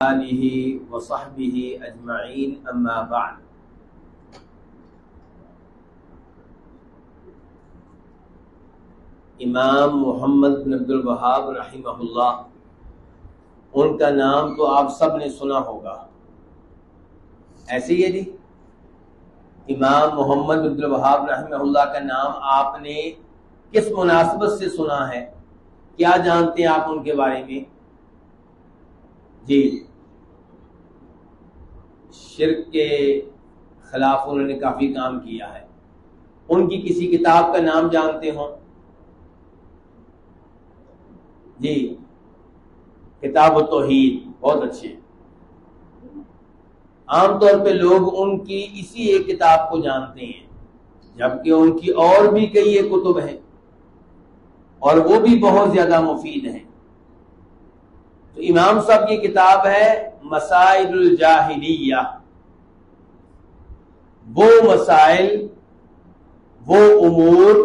آلہ وصحبہ اجمعین اما بعد۔ امام محمد بن عبد الوہاب رحمہ اللہ، ان کا نام تو آپ سب نے سنا ہوگا، ایسے ہی ہے جی؟ امام محمد بن عبد الوہاب رحمہ اللہ کا نام آپ نے کس مناسبت سے سنا ہے؟ کیا جانتے ہیں آپ ان کے بارے میں؟ جی، شرک کے خلاف انہوں نے کافی کام کیا ہے۔ ان کی کسی کتاب کا نام جانتے ہوں؟ جی، کتاب التوحید، بہت اچھے۔ عام طور پہ لوگ ان کی اسی ایک کتاب کو جانتے ہیں، جبکہ ان کی اور بھی کئی کتب ہیں اور وہ بھی بہت زیادہ مفید ہیں۔ تو امام صاحب کی کتاب ہے مسائل الجاہلیہ، وہ مسائل، وہ امور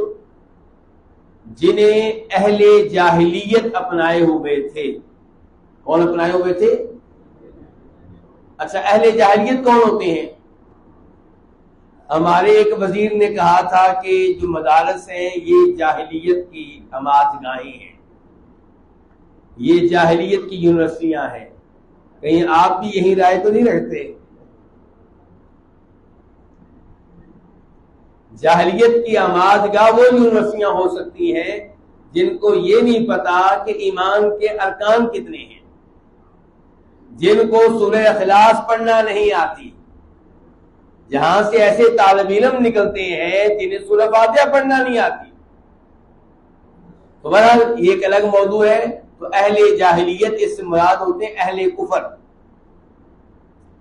جنہیں اہل جاہلیت اپنائے ہوئے تھے۔ کون اپنائے ہوئے تھے؟ اچھا، اہل جاہلیت کون ہوتے ہیں؟ ہمارے ایک وزیر نے کہا تھا کہ جو مدارس ہیں یہ جاہلیت کی عماد گاہیں ہیں، یہ جاہلیت کی یونیورسٹیاں ہیں۔ کہیں آپ بھی یہی رائے تو نہیں رکھتے؟ جاہلیت کی عماد گاہ وہ یونیورسٹیاں ہو سکتی ہیں جن کو یہ نہیں پتا کہ ایمان کے ارکان کتنے ہیں، جن کو سورہ اخلاص پڑھنا نہیں آتی، جہاں سے ایسے طالب علم نکلتے ہیں جنہیں سورہ فاتحہ پڑھنا نہیں آتی۔ تو بہرحال یہ ایک الگ موضوع ہے۔ تو اہل جاہلیت اس سے مراد ہوتے ہیں اہل کفر،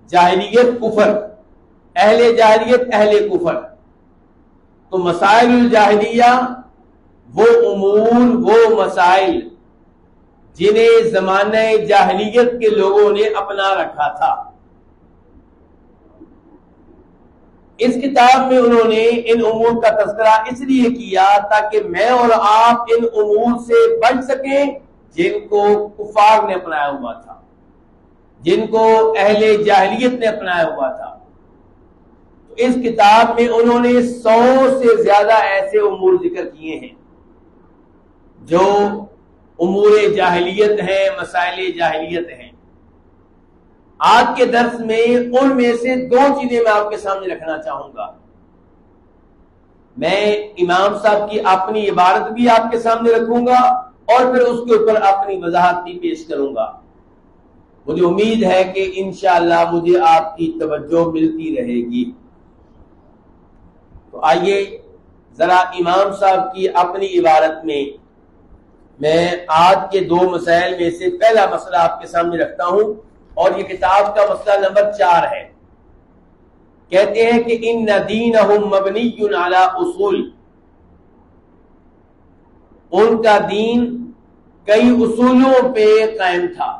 جاہلیت کفر، اہل جاہلیت اہل کفر۔ تو مسائل الجاہلیہ وہ امور، وہ مسائل جنہیں زمانہ جاہلیت کے لوگوں نے اپنا رکھا تھا۔ اس کتاب میں انہوں نے ان امور کا تذکرہ اس لیے کیا تاکہ میں اور آپ ان امور سے بچ سکیں جن کو کفار نے اپنایا ہوا تھا، جن کو اہل جاہلیت نے اپنایا ہوا تھا۔ تو اس کتاب میں انہوں نے 100 سے زیادہ ایسے امور ذکر کیے ہیں جو امور جاہلیت ہیں، مسائل جاہلیت ہیں۔ آج کے درس میں ان میں سے 2 چیزیں میں آپ کے سامنے رکھنا چاہوں گا۔ میں امام صاحب کی اپنی عبارت بھی آپ کے سامنے رکھوں گا اور پھر اس کے اوپر اپنی وضاحت بھی پیش کروں گا۔ مجھے امید ہے کہ انشاءاللہ مجھے آپ کی توجہ ملتی رہے گی۔ تو آئیے ذرا امام صاحب کی اپنی عبارت میں آج کے 2 مسائل میں سے پہلا مسئلہ آپ کے سامنے رکھتا ہوں، اور یہ کتاب کا مسئلہ نمبر 4 ہے۔ کہتے ہیں کہ ان دینہم مبنی علی اصول، ان کا دین کئی اصولوں پہ قائم تھا۔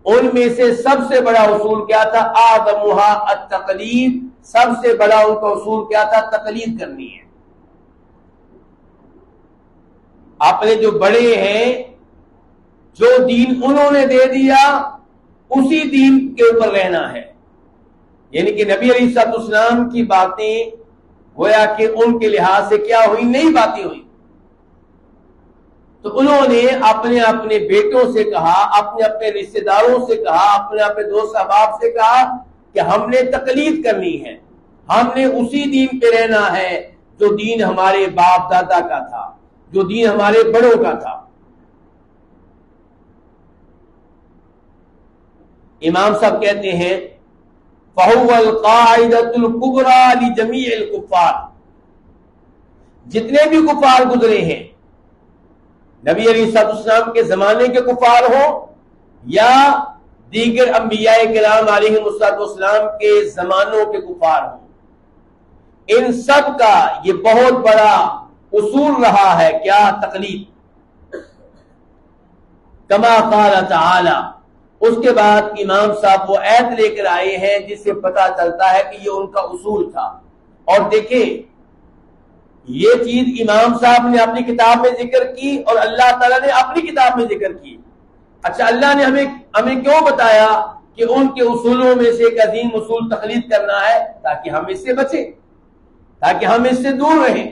ان میں سے سب سے بڑا اصول کیا تھا؟ اعظمھا التقلید، سب سے بڑا ان کا اصول کیا تھا؟ تقلید کرنی ہے۔ اپنے جو بڑے ہیں، جو دین انہوں نے دے دیا اسی دین کے اوپر رہنا ہے۔ یعنی کہ نبی علیہ السلام کی باتیں گویا کہ ان کے لحاظ سے کیا ہوئی؟ نئی باتیں ہوئی۔ تو انہوں نے اپنے اپنے بیٹوں سے کہا، اپنے اپنے رشتہ داروں سے کہا، اپنے اپنے دوست احباب سے کہا کہ ہم نے تقلید کرنی ہے، ہم نے اسی دین پہ رہنا ہے جو دین ہمارے باپ دادا کا تھا، جو دین ہمارے بڑوں کا تھا۔ امام صاحب کہتے ہیں فَهُوَ الْقَاعِدَةُ الْكُبْرَى لِجَمِيعِ الْكُفَّارِ، جتنے بھی کفار گزرے ہیں، نبی علیہ السلام کے زمانے کے کفار ہوں یا دیگر انبیاء کرام علیہ السلام کے زمانوں کے کفار ہوں، ان سب کا یہ بہت بڑا اصول رہا ہے کیا؟ تقلید۔ کما قال تعالی، اس کے بعد امام صاحب وہ آیت لے کر آئے ہیں جس سے پتہ چلتا ہے کہ یہ ان کا اصول تھا۔ اور دیکھیں یہ چیز امام صاحب نے اپنی کتاب میں ذکر کی اور اللہ تعالیٰ نے اپنی کتاب میں ذکر کی۔ اچھا اللہ نے ہمیں کیوں بتایا کہ ان کے اصولوں میں سے ایک عظیم اصول تقلید کرنا ہے؟ تاکہ ہم اس سے بچیں، تاکہ ہم اس سے دور رہیں۔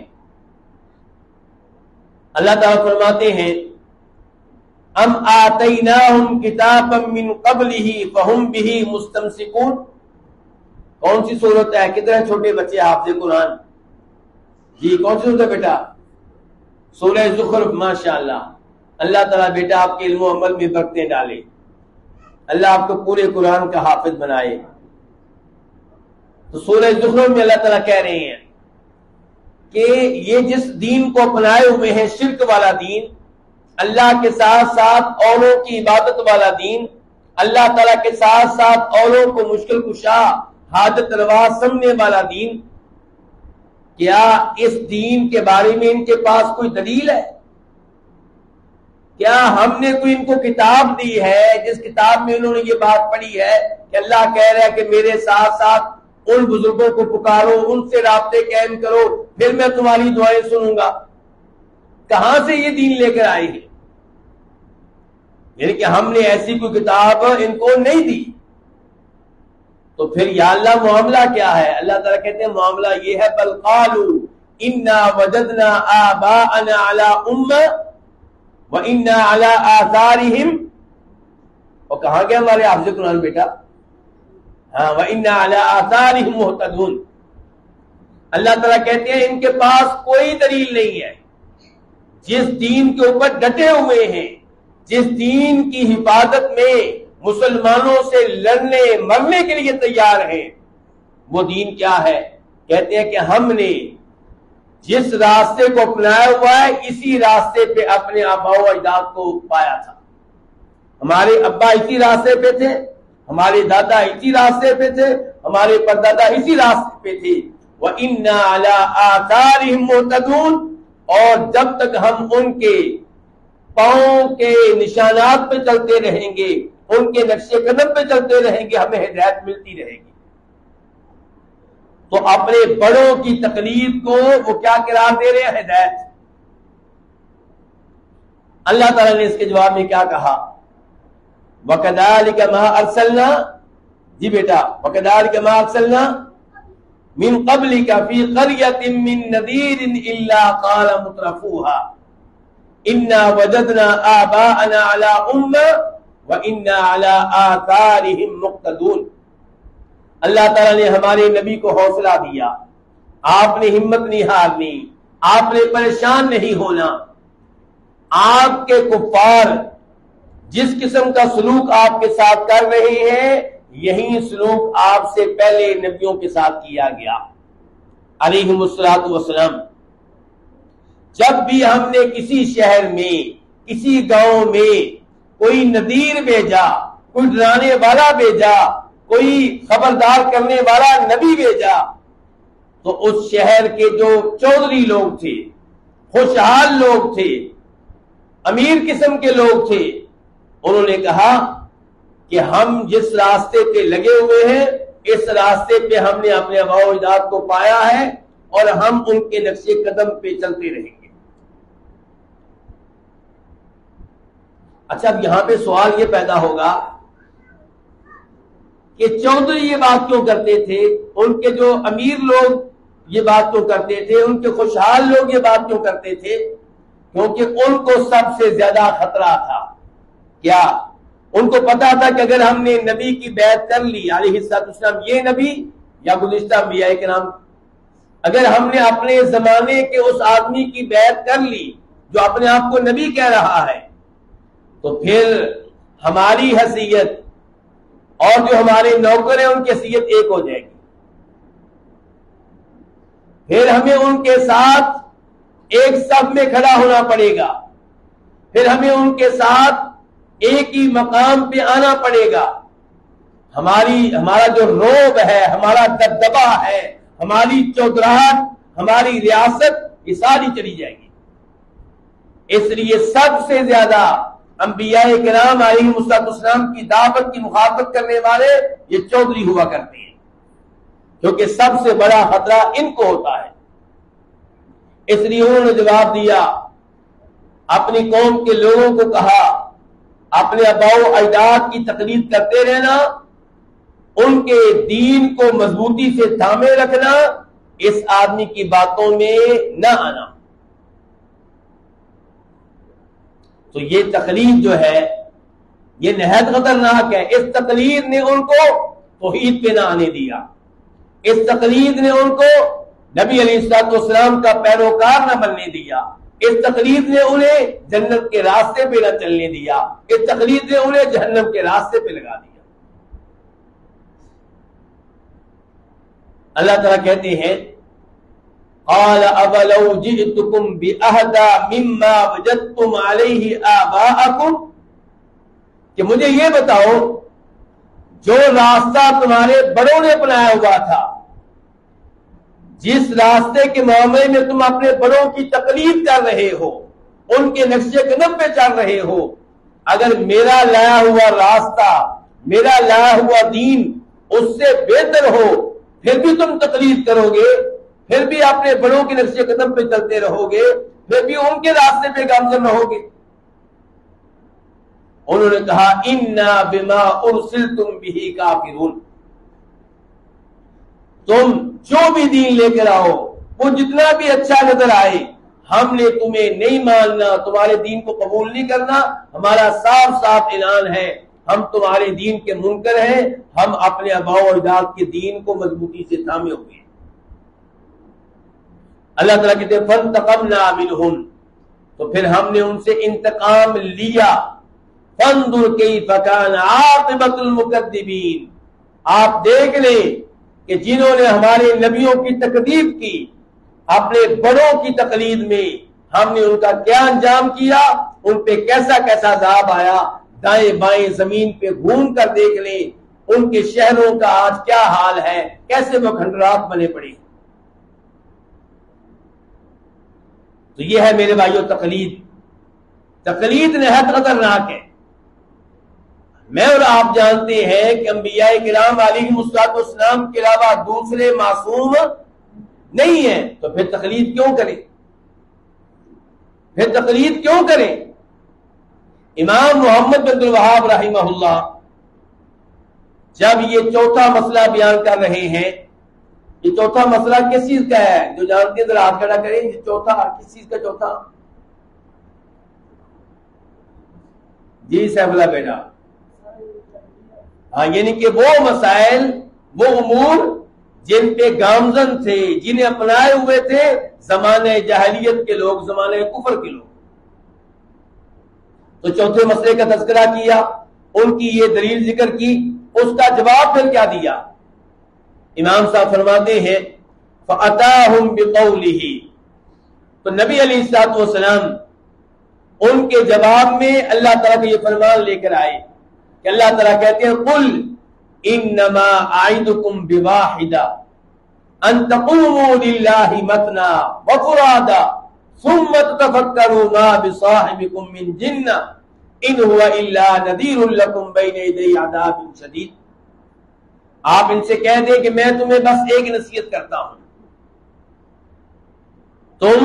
اللہ تعالیٰ فرماتے ہیں ام آتیناہم کتابا من قبلہ فہم بہ مستمسکون۔ کون سی صورت ہے؟ کتنے چھوٹے بچے حافظ قرآن؟ جی کون سی صورت ہے بیٹا؟ سورہ زخرف۔ ماشاءاللہ، اللہ تعالیٰ بیٹا آپ کے علم و عمل میں برکتیں ڈالے، اللہ آپ کو پورے قرآن کا حافظ بنائے۔ تو سورہ زخرف میں اللہ تعالیٰ کہہ رہے ہیں کہ یہ جس دین کو اپنائے ہوئے ہیں، شرک والا دین، اللہ کے ساتھ ساتھ اوروں کی عبادت والا دین، اللہ تعالیٰ کے ساتھ ساتھ اوروں کو مشکل کشا حاجت روا سمجھنے والا دین، کیا اس دین کے بارے میں ان کے پاس کوئی دلیل ہے؟ کیا ہم نے کوئی ان کو کتاب دی ہے جس کتاب میں انہوں نے یہ بات پڑھی ہے کہ اللہ کہہ رہا ہے کہ میرے ساتھ ساتھ ان بزرگوں کو پکارو، ان سے رابطے قائم کرو، پھر میں تمہاری دعائیں سنوں گا؟ کہاں سے یہ دین لے کر آئے ہیں؟ یعنی کہ ہم نے ایسی کوئی کتاب ان کو نہیں دی۔ تو پھر یا اللہ معاملہ کیا ہے؟ اللہ تعالیٰ کہتے ہیں معاملہ یہ ہے بل قالوا انا وجدنا آباءنا علی امہ وَإِنَّا عَلَىٰ آثَارِهِمْ۔ اور کہاں گیا ہمارے حافظ قرآن بیٹا؟ ہاں وَإِنَّا عَلَىٰ آثَارِهِمْ مُهْتَدُونَ۔ اللہ تعالیٰ کہتے ہیں ان کے پاس کوئی دلیل نہیں ہے، جس دین کے اوپر ڈٹے ہوئے ہیں، جس دین کی حفاظت میں مسلمانوں سے لڑنے مرنے کے لیے تیار ہیں، وہ دین کیا ہے؟ کہتے ہیں کہ ہم نے جس راستے کو اپنایا ہوا ہے اسی راستے پہ اپنے آباء و اجداد کو پایا تھا۔ ہمارے ابا اسی راستے پہ تھے، ہمارے دادا اسی راستے پہ تھے، ہمارے پردادا اسی راستے پہ تھے۔ وَإِنَّا عَلَىٰ آثَارِهِمْ مُهْتَدُونَ۔ اور جب تک ہم ان کے پاؤں کے نشانات پہ چلتے رہیں گے، ان کے نقش قدم پہ چلتے رہیں گے، ہمیں ہدایت ملتی رہے گی۔ تو اپنے بڑوں کی تقلید کو وہ کیا قرار دے رہے ہیں؟ ہدایت۔ اللہ تعالیٰ نے اس کے جواب میں کیا کہا؟ وَكَذَلِكَ مَا أَرْسَلْنَا، جی بیٹا وَكَذَلِكَ مَا أَرْسَلْنَا مِن قَبْلِكَ فِي قَرْيَةٍ مِّن نَذِيرٍ إِلَّا قَالَ مُتْرَفُوهَا إِنَّا وَجَدْنَا آبَاءَنَا عَلَىٰ أُمَّةٍ وَإِنَّا عَلَىٰ آثَارِهِمْ مُقْتَدُونَ۔ اللہ تعالیٰ نے ہمارے نبی کو حوصلہ دیا، آپ نے ہمت نہیں ہارنی، آپ نے پریشان نہیں ہونا۔ آپ کے کفار جس قسم کا سلوک آپ کے ساتھ کر رہے ہیں، یہی سلوک آپ سے پہلے نبیوں کے ساتھ کیا گیا علیہم الصلوۃ والسلام۔ جب بھی ہم نے کسی شہر میں، کسی گاؤں میں کوئی نذیر بھیجا، کوئی ڈرانے والا بھیجا، کوئی خبردار کرنے والا نبی بھیجا، تو اس شہر کے جو چودھری لوگ تھے، خوشحال لوگ تھے، امیر قسم کے لوگ تھے، انہوں نے کہا کہ ہم جس راستے پہ لگے ہوئے ہیں اس راستے پہ ہم نے اپنے آباء و اجداد کو پایا ہے اور ہم ان کے نقش قدم پہ چلتے رہیں گے۔ اچھا اب یہاں پہ سوال یہ پیدا ہوگا کہ چودھری یہ بات کیوں کرتے تھے، ان کے جو امیر لوگ یہ بات کیوں کرتے تھے، ان کے خوشحال لوگ یہ بات کیوں کرتے تھے؟ کیونکہ ان کو سب سے زیادہ خطرہ تھا۔ کیا؟ ان کو پتا تھا کہ اگر ہم نے نبی کی بیعت کر لی علیہ السلام، یہ نبی یا گزشتہ انبیاء کرام، اگر ہم نے اپنے زمانے کے اس آدمی کی بیعت کر لی جو اپنے آپ کو نبی کہہ رہا ہے، تو پھر ہماری حیثیت اور جو ہمارے نوکر ہیں ان کی حیثیت ایک ہو جائے گی، پھر ہمیں ان کے ساتھ ایک صف میں کھڑا ہونا پڑے گا، پھر ہمیں ان کے ساتھ ایک ہی مقام پہ آنا پڑے گا۔ ہمارا جو روب ہے، ہمارا دبدبہ ہے، ہماری چودراہٹ، ہماری ریاست، یہ ساری چلی جائے گی۔ اس لیے سب سے زیادہ انبیاء کرام علیہم السلام کی دعوت کی مخالفت کرنے والے یہ چودھری ہوا کرتے ہیں، کیونکہ سب سے بڑا خطرہ ان کو ہوتا ہے۔ اس لیے انہوں نے جواب دیا، اپنی قوم کے لوگوں کو کہا اپنے آباء و اجداد کی تقلید کرتے رہنا، ان کے دین کو مضبوطی سے تھامے رکھنا، اس آدمی کی باتوں میں نہ آنا۔ تو یہ تقلید جو ہے یہ نہایت خطرناک ہے۔ اس تقلید نے ان کو توحید پہ نہ آنے دیا، اس تقلید نے ان کو نبی علیہ الصلوۃ والسلام کا پیروکار نہ بننے دیا، اس تقلید نے انہیں جنت کے راستے پہ نہ چلنے دیا، اس تقلید نے انہیں جہنم کے راستے پہ لگا دیا۔ اللہ تعالیٰ کہتے ہیں قال اولو جئتکم باہدی مما وجدتم علیہ آباءکم، کہ مجھے یہ بتاؤ جو راستہ تمہارے بڑوں نے اپنایا ہوا تھا، جس راستے کے معاملے میں تم اپنے بڑوں کی تقلید کر رہے ہو، ان کے نقش قدم پہ چل رہے ہو، اگر میرا لایا ہوا راستہ، میرا لایا ہوا دین اس سے بہتر ہو، پھر بھی تم تقلید کرو گے، پھر بھی اپنے بڑوں کے نقش قدم پہ چلتے رہو گے، پھر بھی ان کے راستے پہ گامزن رہو گے۔ انہوں نے کہا انا بما ارسلتم به کافرون، تم جو بھی دین لے کر آؤ وہ جتنا بھی اچھا نظر آئے، ہم نے تمہیں نہیں ماننا، تمہارے دین کو قبول نہیں کرنا، ہمارا صاف صاف اعلان ہے ہم تمہارے دین کے منکر ہیں، ہم اپنے آباء و اجداد کے دین کو مضبوطی سے تھامے ہوئے ہیں۔ اللہ تعالیٰ کہتے ہیں فانتقمنا منہم، تو پھر ہم نے ان سے انتقام لیا، فانظر کیف کان عاقبۃ المکذبین، آپ دیکھ لیں کہ جنہوں نے ہمارے نبیوں کی تکذیب کی، اپنے بڑوں کی تقلید میں، ہم نے ان کا کیا انجام کیا، ان پہ کیسا کیسا عذاب آیا، دائیں بائیں زمین پہ گھوم کر دیکھ لیں ان کے شہروں کا آج کیا حال ہے، کیسے وہ کھنڈرات بنے پڑے۔ تو یہ ہے میرے بھائیوں تقلید، تقلید نہایت خطرناک ہے۔ میں اور آپ جانتے ہیں کہ انبیاء کرام علیہم السلام کے علاوہ دوسرے معصوم نہیں ہیں، تو پھر تقلید کیوں کریں، پھر تقلید کیوں کریں؟ امام محمد بن عبدالوہاب رحمہ اللہ جب یہ چوتھا مسئلہ بیان کر رہے ہیں، یہ چوتھا مسئلہ کس چیز کا ہے؟ جو جانتے ہیں ذرا ہاتھ کھڑا کریں، یہ چوتھا کس چیز کا چوتھا؟ جی سیف اللہ بیٹا، ہاں، یعنی کہ وہ مسائل، وہ امور جن پہ گامزن تھے، جنہیں اپنائے ہوئے تھے زمانہ جاہلیت کے لوگ، زمانہ کفر کے لوگ۔ تو چوتھے مسئلے کا تذکرہ کیا، ان کی یہ دلیل ذکر کی، اس کا جواب پھر کیا دیا؟ امام صاحب فرماتے ہیں فَأَتَاهُمْ بِقَوْلِهِ، تو نبی علیہ الصلوۃ والسلام ان کے جواب میں اللہ تعالیٰ کا یہ فرمان لے کر آئے کہ اللہ تعالیٰ کہتے ہیں قُلْ إِنَّمَا أَعِدُكُمْ بِوَاحِدَةٍ أَن تَقُومُوا لِلَّهِ مَثْنَىٰ وَفُرَادَىٰ ثُمَّ تَتَفَكَّرُوا مَا بِصَاحِبِكُم مِّن جِنَّةٍ إِنْ هُوَ إِلَّا نَذِيرٌ لَّكُمْ بَيْنَ يَدَيْ عَذَابٍ شَدِيدٍ۔ آپ ان سے کہہ دیں کہ میں تمہیں بس ایک نصیحت کرتا ہوں، تم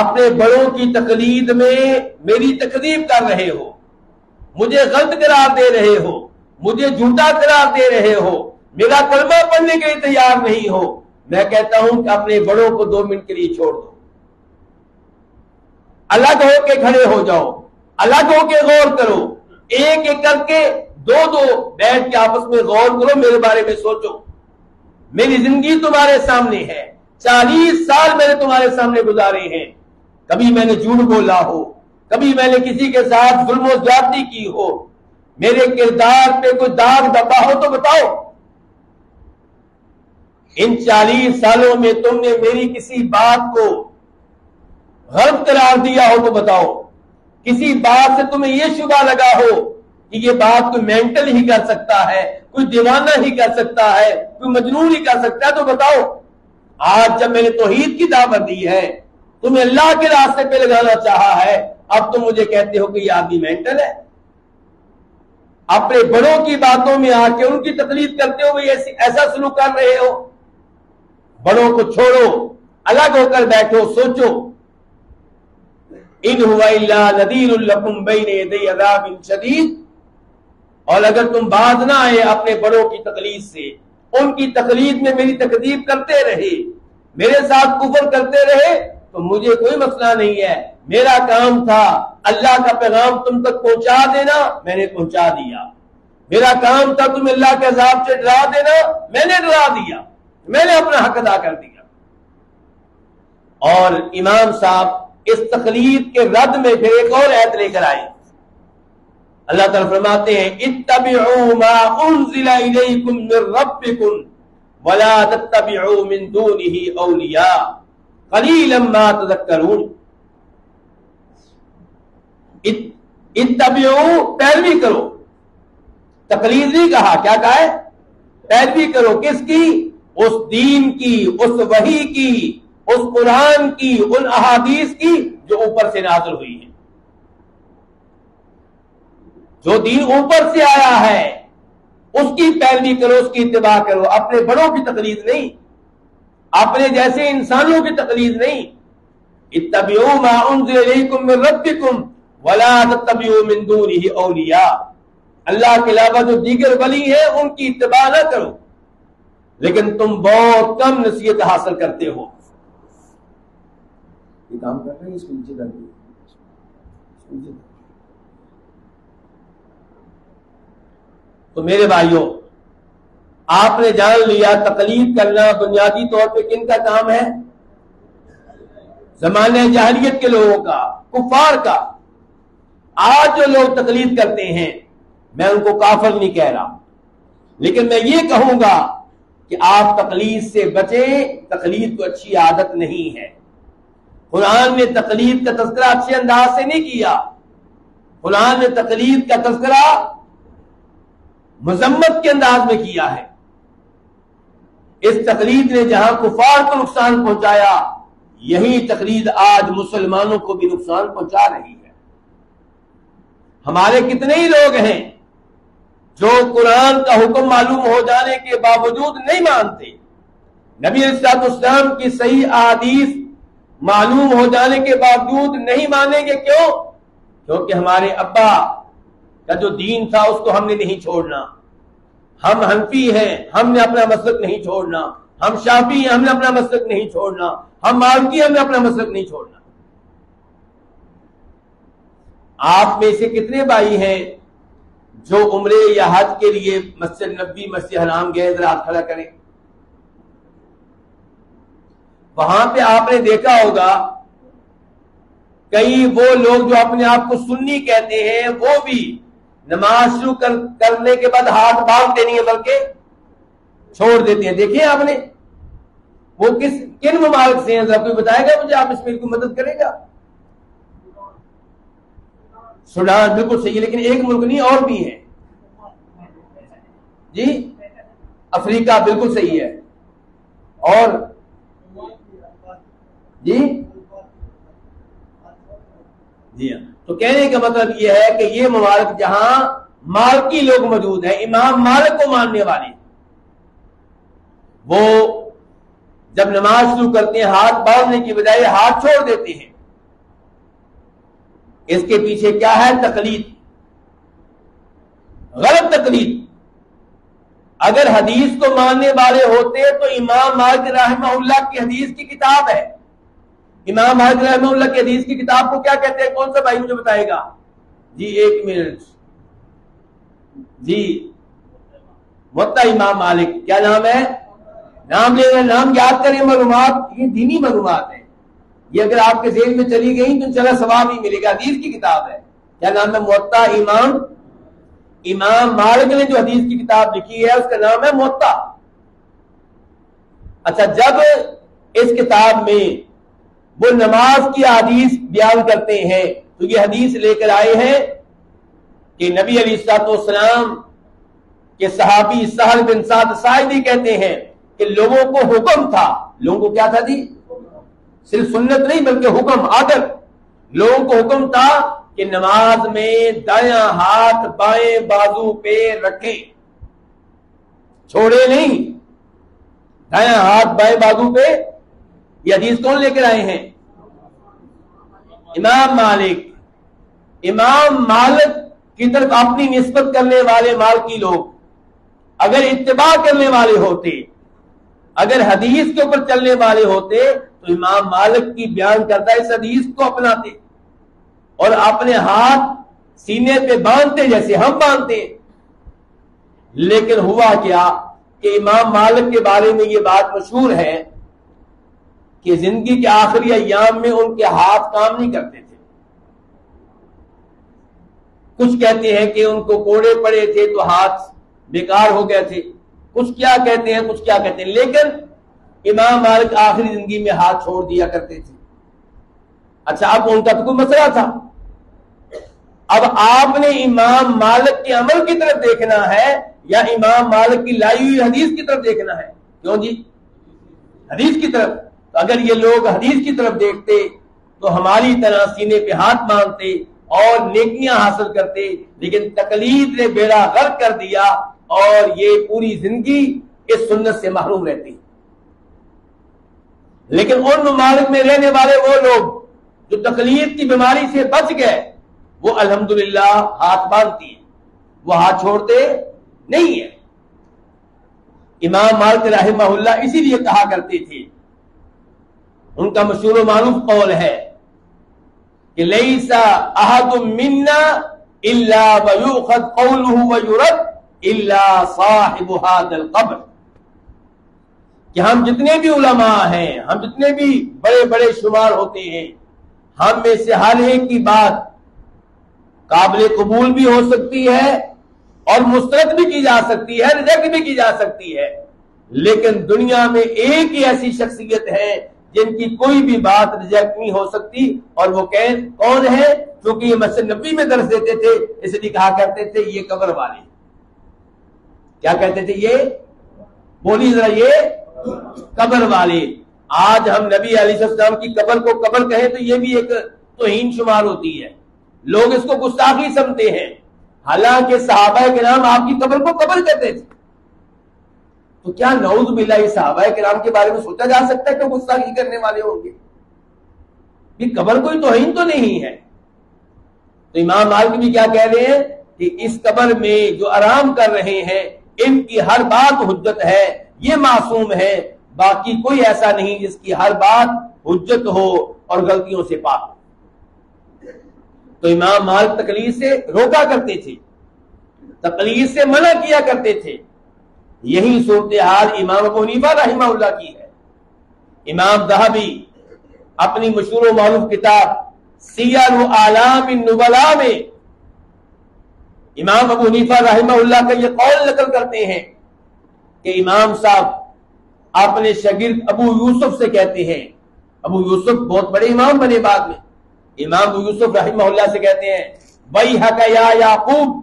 اپنے بڑوں کی تقلید میں میری تکذیب کر رہے ہو، مجھے غلط قرار دے رہے ہو، مجھے جھوٹا قرار دے رہے ہو، میرا کلمہ پڑھنے کے لیے تیار نہیں ہو، میں کہتا ہوں کہ اپنے بڑوں کو 2 منٹ کے لیے چھوڑ دو، الگ ہو کے کھڑے ہو جاؤ، الگ ہو کے غور کرو، ایک ایک کر کے 2 بیٹھ کے آپس میں غور کرو، میرے بارے میں سوچو، میری زندگی تمہارے سامنے ہے، 40 سال میں نے تمہارے سامنے گزارے ہیں، کبھی میں نے جھوٹ بولا ہو، کبھی میں نے کسی کے ساتھ ظلم و زیادتی کی ہو، میرے کردار پہ کوئی داغ دبا ہو تو بتاؤ، ان 40 سالوں میں تم نے میری کسی بات کو غلط قرار دیا ہو تو بتاؤ، کسی بات سے تمہیں یہ شبہ لگا ہو کہ یہ بات کوئی مینٹل ہی کر سکتا ہے، کوئی دیوانہ ہی کر سکتا ہے، کوئی مجنون ہی کر سکتا ہے تو بتاؤ۔ آج جب میں نے توحید کی دعوت دی ہے، تمہیں اللہ کے راستے پہ لگانا چاہا ہے، اب تم مجھے کہتے ہو کہ یہ آدمی مینٹل ہے؟ اپنے بڑوں کی باتوں میں آ کے ان کی تقلید کرتے ہوئے ایسا سلوک کر رہے ہو؟ بڑوں کو چھوڑو، الگ ہو کر بیٹھو، سوچو۔ ان ہوا الا نذیر لکم بین یدی عذاب شدید، اور اگر تم باز نہ آئے اپنے بڑوں کی تقلید سے، ان کی تقلید میں میری تکذیب کرتے رہے، میرے ساتھ کفر کرتے رہے، تو مجھے کوئی مسئلہ نہیں ہے، میرا کام تھا اللہ کا پیغام تم تک پہنچا دینا، میں نے پہنچا دیا، میرا کام تھا تمہیں اللہ کے عذاب سے ڈرا دینا، میں نے ڈرا دیا، میں نے اپنا حق ادا کر دیا۔ اور امام صاحب اس تقلید کے رد میں پھر ایک اور آیت لے کر آئے، اللہ تعالیٰ فرماتے ہیں اتبعوا ما انزل الیکم من ربکم ولا تتبعوا من دونه اولیاء قلیلا ما تذکرون۔ اتبعوا پیروی کرو، تقلید نہیں کہا، کیا کہا ہے؟ پیروی کرو، کس کی؟ اس دین کی، اس وحی کی، اس قرآن کی، ان احادیث کی جو اوپر سے نازل ہوئی ہے۔ جو دین اوپر سے آیا ہے اس کی پیروی کرو، اس کی اتباع کرو، اپنے بڑوں کی تقلید نہیں، اپنے جیسے انسانوں کی تقلید نہیں۔ اتبعوا ما انزل الیکم من ربکم ولا تتبعوا من دونه اولیاء، اللہ کے علاوہ جو دیگر ولی ہیں ان کی اتباع نہ کرو، لیکن تم بہت کم نصیحت حاصل کرتے ہو۔ یہ کام کر رہے ہیں، اس کو نیچے کر دیں۔ تو میرے بھائیوں، آپ نے جان لیا تقلید کرنا بنیادی طور پہ کن کا کام ہے؟ زمانے جاہلیت کے لوگوں کا، کفار کا۔ آج جو لوگ تقلید کرتے ہیں میں ان کو کافر نہیں کہہ رہا، لیکن میں یہ کہوں گا کہ آپ تقلید سے بچیں، تقلید کو اچھی عادت نہیں ہے۔ قرآن نے تقلید کا تذکرہ اچھے انداز سے نہیں کیا، قرآن نے تقلید کا تذکرہ مذمت کے انداز میں کیا ہے۔ اس تقلید نے جہاں کفار کو نقصان پہنچایا، یہی تقلید آج مسلمانوں کو بھی نقصان پہنچا رہی ہے۔ ہمارے کتنے ہی لوگ ہیں جو قرآن کا حکم معلوم ہو جانے کے باوجود نہیں مانتے، نبی علیہ الصلوۃ والسلام کی صحیح احادیث معلوم ہو جانے کے باوجود نہیں مانیں گے۔ کیوں؟ کیونکہ ہمارے ابا کا جو دین تھا اس کو ہم نے نہیں چھوڑنا، ہم حنفی ہیں ہم نے اپنا مسلک نہیں چھوڑنا، ہم شافعی ہیں ہم نے اپنا مسلک نہیں چھوڑنا، ہم مالکی ہم نے اپنا مسلک نہیں چھوڑنا۔ آپ میں سے کتنے بھائی ہیں جو عمرے یا حج کے لیے مسجد نبوی مسجد حرام گئے؟ ذرا ہاتھ کھڑا کریں۔ وہاں پہ آپ نے دیکھا ہوگا کئی وہ لوگ جو اپنے آپ کو سنی کہتے ہیں، وہ بھی نماز شروع کرنے کے بعد ہاتھ باندھتے نہیں ہیں بلکہ چھوڑ دیتے ہیں۔ دیکھیں آپ نے وہ کن ممالک سے ہیں؟ ذرا کوئی بتائے گا مجھے؟ آپ اس میں کوئی مدد کرے گا؟ سوڈان بالکل صحیح ہے، لیکن ایک ملک نہیں اور بھی ہے جی۔ افریقہ بالکل صحیح ہے، اور جی جی ہاں۔ تو کہنے کا مطلب یہ ہے کہ یہ ممالک جہاں مالکی لوگ موجود ہیں، امام مالک کو ماننے والے، وہ جب نماز شروع کرتے ہیں ہاتھ باندھنے کی بجائے ہاتھ چھوڑ دیتے ہیں۔ اس کے پیچھے کیا ہے؟ تقلید، غلط تقلید۔ اگر حدیث کو ماننے والے ہوتے تو امام مالک رحمہ اللہ کی حدیث کی کتاب ہے، امام مالک رحمہ اللہ کی حدیث کی کتاب کو کیا کہتے ہیں؟ کون سا بھائی مجھے بتائے گا؟ جی ایک منٹ جی، موطا امام مالک۔ کیا نام ہے؟ نام لے رہے، نام یاد کریں۔ معلومات یہ دینی معلومات ہیں، یہ اگر آپ کے ذہن میں چلی گئی تو انشاءاللہ ثواب ہی ملے گا۔ حدیث کی کتاب ہے، کیا نام ہے؟ موطا امام مالک نے جو حدیث کی کتاب لکھی ہے اس کا نام ہے موطا۔ اچھا، جب اس کتاب میں وہ نماز کی حدیث بیان کرتے ہیں تو یہ حدیث لے کر آئے ہیں کہ نبی علیہ الصلوۃ والسلام کے صحابی سہل بن سعد ساعدی کہتے ہیں کہ لوگوں کو حکم تھا، لوگوں کو کیا تھا جی؟ صرف سنت نہیں بلکہ حکم، عادت۔ لوگوں کو حکم تھا کہ نماز میں دایاں ہاتھ بائیں بازو پہ رکھیں، چھوڑے نہیں، دایاں ہاتھ بائیں بازو پہ۔ یہ حدیث کون لے کر آئے ہیں؟ امام مالک کی طرف اپنی نسبت کرنے والے مالکی لوگ اگر اتباع کرنے والے ہوتے، اگر حدیث کے اوپر چلنے والے ہوتے تو امام مالک کی بیان کرتا اس حدیث کو اپناتے اور اپنے ہاتھ سینے پہ باندھتے جیسے ہم باندھتے. لیکن ہوا کیا کہ امام مالک کے بارے میں یہ بات مشہور ہے کہ زندگی کے آخری ایام میں ان کے ہاتھ کام نہیں کرتے تھے. کچھ کہتے ہیں کہ ان کو کوڑے پڑے تھے تو ہاتھ بیکار ہو گئے تھے، کچھ کیا کہتے ہیں کچھ کیا کہتے ہیں، لیکن امام مالک آخری زندگی میں ہاتھ چھوڑ دیا کرتے تھے. اچھا، اب ان کا تو کوئی مسئلہ تھا. اب آپ نے امام مالک کے عمل کی طرف دیکھنا ہے یا امام مالک کی لائی ہوئی حدیث کی طرف دیکھنا ہے؟ کیوں جی؟ حدیث کی طرف. تو اگر یہ لوگ حدیث کی طرف دیکھتے تو ہماری طرح سینے پہ ہاتھ باندھتے اور نیکیاں حاصل کرتے، لیکن تقلید نے بیڑا غرق کر دیا اور یہ پوری زندگی اس سنت سے محروم رہتی. لیکن ان ممالک میں رہنے والے وہ لوگ جو تقلید کی بیماری سے بچ گئے وہ الحمدللہ ہاتھ باندھتی ہیں، وہ ہاتھ چھوڑتے نہیں ہیں. امام مالک رحمہ اللہ اسی لیے کہا کرتے تھے، ان کا مشہور و معروف قول ہے کہ لیس احد منا الا ویؤخذ قوله ویرد الا صاحب هذا القبر، کہ ہم جتنے بھی علماء ہیں، ہم جتنے بھی بڑے بڑے شمار ہوتے ہیں، ہم میں سے ہر ایک کی بات قابل قبول بھی ہو سکتی ہے اور مسترد بھی کی جا سکتی ہے، ریجیکٹ بھی کی جا سکتی ہے، لیکن دنیا میں ایک ہی ایسی شخصیت ہے جن کی کوئی بھی بات ریجیکٹ نہیں ہو سکتی، اور وہ کون ہے؟ کیونکہ یہ مسجد نبوی میں درس دیتے تھے، اس لیے کہا کرتے تھے یہ قبر والے. کیا کہتے تھے؟ یہ بولی ذرا، یہ قبر والے. آج ہم نبی علیہ السلام کی قبر کو قبر کہیں تو یہ بھی ایک توہین شمار ہوتی ہے، لوگ اس کو گستاخی سمجھتے ہیں، حالانکہ صحابہ کرام آپ کی قبر کو قبر کہتے تھے. تو کیا نعوذ باللہ یہ صحابہ کرام کے بارے میں سوچا جا سکتا ہے کہ گستاخی کرنے والے ہوں گے؟ یہ قبر کوئی توہین تو نہیں ہے. تو امام مالک بھی کیا کہہ رہے ہیں کہ اس قبر میں جو آرام کر رہے ہیں ان کی ہر بات حجت ہے، یہ معصوم ہے، باقی کوئی ایسا نہیں جس کی ہر بات حجت ہو اور غلطیوں سے پاک. تو امام مالک تقلید سے روکا کرتے تھے، تقلید سے منع کیا کرتے تھے. یہی صورتحال امام ابو حنیفہ رحمہ اللہ کی ہے. امام ذہبی اپنی مشہور و معروف کتاب سیر اعلام النبلاء میں امام ابو حنیفہ رحمہ اللہ کا یہ قول نقل کرتے ہیں کہ امام صاحب اپنے شاگرد ابو یوسف سے کہتے ہیں، ابو یوسف بہت بڑے امام بنے بعد میں، امام ابو یوسف رحمہ اللہ سے کہتے ہیں ویحک یا یعقوب،